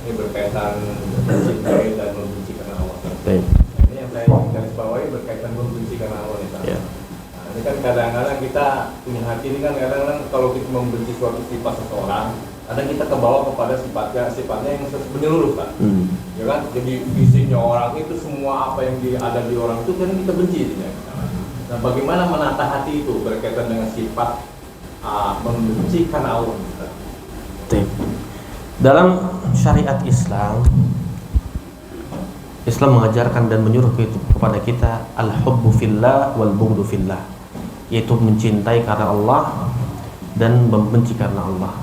Ini berkaitan mencintai dan membenci karena Allah. Baik. Ini yang saya garis bawahi berkaitan membenci karena Allah nih, Pak. Ya. Nah, ini kan kadang-kadang kita punya hati ini kan kadang-kadang kalau kita membenci suatu sifat seseorang, kadang kita kebawa kepada sifatnya yang menyeluruh, Pak. Ya kan, jadi fisiknya orang itu semua apa yang ada di orang itu kan kita benci ya. Nah, bagaimana menata hati itu berkaitan dengan sifat membenci karena Allah? Dalam syariat Islam mengajarkan dan menyuruh kepada kita al-hubbu fillah wal bughdu fillah, yaitu mencintai karena Allah dan membenci karena Allah.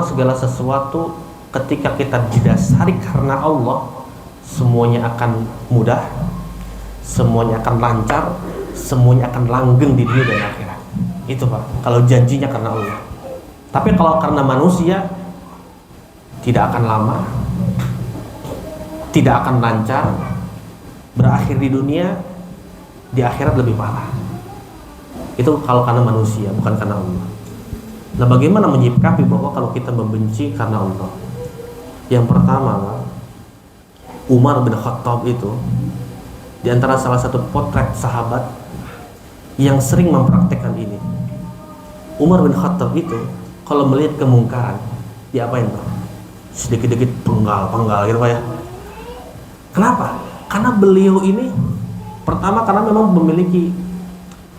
Segala sesuatu ketika kita didasari karena Allah, semuanya akan mudah, semuanya akan lancar, semuanya akan langgeng di dunia dan akhirat. Itu, Pak, kalau janjinya karena Allah. Tapi kalau karena manusia, tidak akan lama, tidak akan lancar, berakhir di dunia, di akhirat lebih parah. Itu kalau karena manusia, bukan karena Allah. Nah, bagaimana menyikapi bahwa kalau kita membenci karena Allah? Yang pertama, Umar bin Khattab itu di antara salah satu potret sahabat yang sering mempraktekkan ini. Umar bin Khattab itu kalau melihat kemungkaran, diapain, Pak? Sedikit-sedikit penggal gitu, Pak, ya. Kenapa? Karena beliau ini pertama karena memang memiliki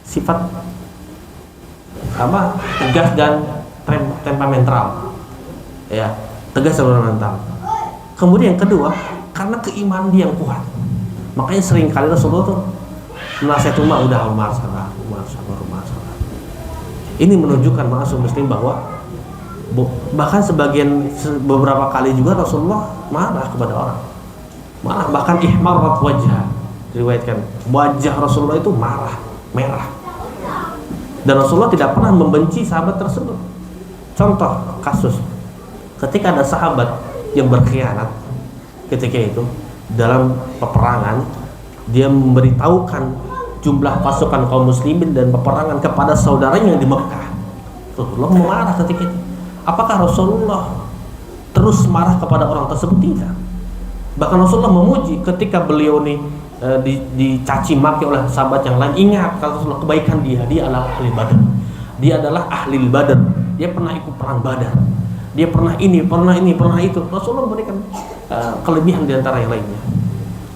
sifat tegas dan temperamental, ya, tegas dan temperamental. Kemudian yang kedua, karena keimanan dia yang kuat. Makanya sering kali Rasulullah tuh menasihati umat, udah Umar sabar. Ini menunjukkan ma'asum muslim bahwa bahkan beberapa kali juga Rasulullah marah kepada orang. Marah, bahkan ihmarat wajah. Diriwayatkan wajah Rasulullah itu merah. Dan Rasulullah tidak pernah membenci sahabat tersebut. Contoh kasus, ketika ada sahabat yang berkhianat ketika itu dalam peperangan, dia memberitahukan jumlah pasukan kaum muslimin dan peperangan kepada saudaranya yang di Mekah. Rasulullah marah ketika itu. Apakah Rasulullah terus marah kepada orang tersebut? Tidak. Bahkan Rasulullah memuji ketika beliau nih dicaci maki oleh sahabat yang lain. Ingat kata Rasulullah, kebaikan dia adalah ahli Badar. Dia adalah ahli Badar. Dia pernah ikut perang Badar. Dia pernah ini, pernah itu. Rasulullah memberikan kelebihan di antara yang lainnya.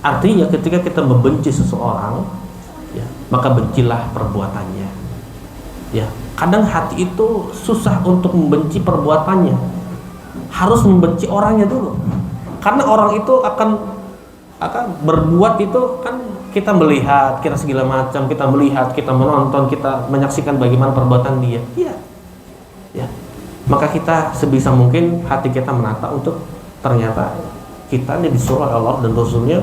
Artinya ketika kita membenci seseorang, ya, maka bencilah perbuatannya. Ya, kadang hati itu susah untuk membenci perbuatannya. Harus membenci orangnya dulu. Karena orang itu akan berbuat itu kan kita melihat, kita segala macam, kita melihat, kita menonton, kita menyaksikan bagaimana perbuatan dia. Iya. Ya. Maka kita sebisa mungkin hati kita menata untuk ternyata kita ini disuruh oleh Allah dan Rasulnya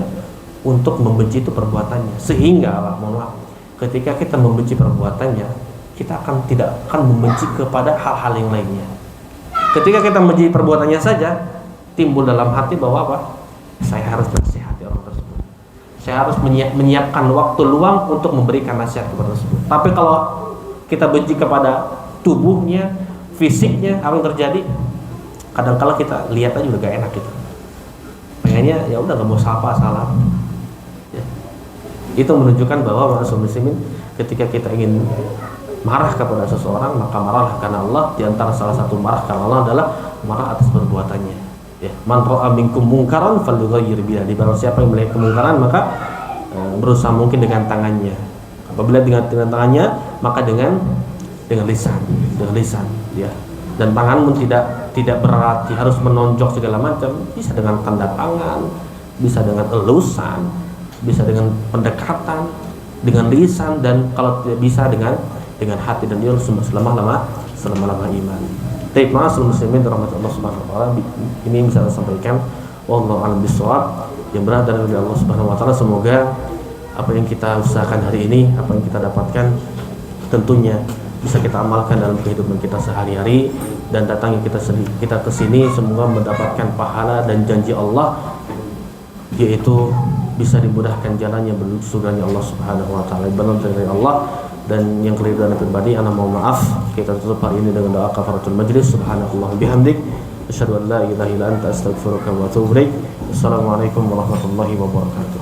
untuk membenci itu perbuatannya. Sehingga mohon maaf, ketika kita membenci perbuatannya, kita tidak akan membenci kepada hal-hal yang lainnya. Ketika kita membenci perbuatannya saja, timbul dalam hati bahwa apa? Saya harus nasihati orang tersebut. Saya harus menyiapkan waktu luang untuk memberikan nasihat kepada tersebut. Tapi kalau kita benci kepada tubuhnya, fisiknya, apa yang terjadi? Kadang-kala kita lihat aja udah gak enak gitu. Pengennya ya udah gak mau salah. Ya. Itu menunjukkan bahwa manusia muslimin ketika kita ingin marah kepada seseorang, maka marahlah karena Allah. Di antara salah satu marah karena Allah adalah marah atas perbuatannya. Ya, man ra'a minkum munkaran falyughayyir biyadihi. Barang siapa yang melihat kemungkaran maka berusaha mungkin dengan tangannya. Apabila dengan tangannya, maka dengan lisan, ya. Dan tangan pun tidak berarti harus menonjok segala macam. Bisa dengan tanda tangan, bisa dengan elusan, bisa dengan pendekatan, dengan lisan, dan kalau tidak bisa dengan hati dan dia selama-lama iman. Baik, ma'asyiral muslimin rahmatullah Allah Subhanahu wa taala, ini bisa saya sampaikan wallahu a'lam bishawab, yang benar dari Allah Subhanahu wa taala. Semoga apa yang kita usahakan hari ini, apa yang kita dapatkan tentunya bisa kita amalkan dalam kehidupan kita sehari-hari, dan datangnya kita ke sini semoga mendapatkan pahala dan janji Allah, yaitu bisa dimudahkan jalannya menuju surganya Allah Subhanahu wa taala. Benar dari Allah. Dan yang keliru dan pribadi, ana mohon maaf. Kita tutup hari ini dengan doa kafaratul majlis. Subhanallah bihamdik, asyhadu an la ilaha illa anta, astaghfiruka wa atubu ilaik. Assalamualaikum warahmatullahi wabarakatuh.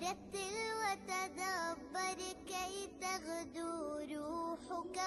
رتل وتدبر كي تغدو روحك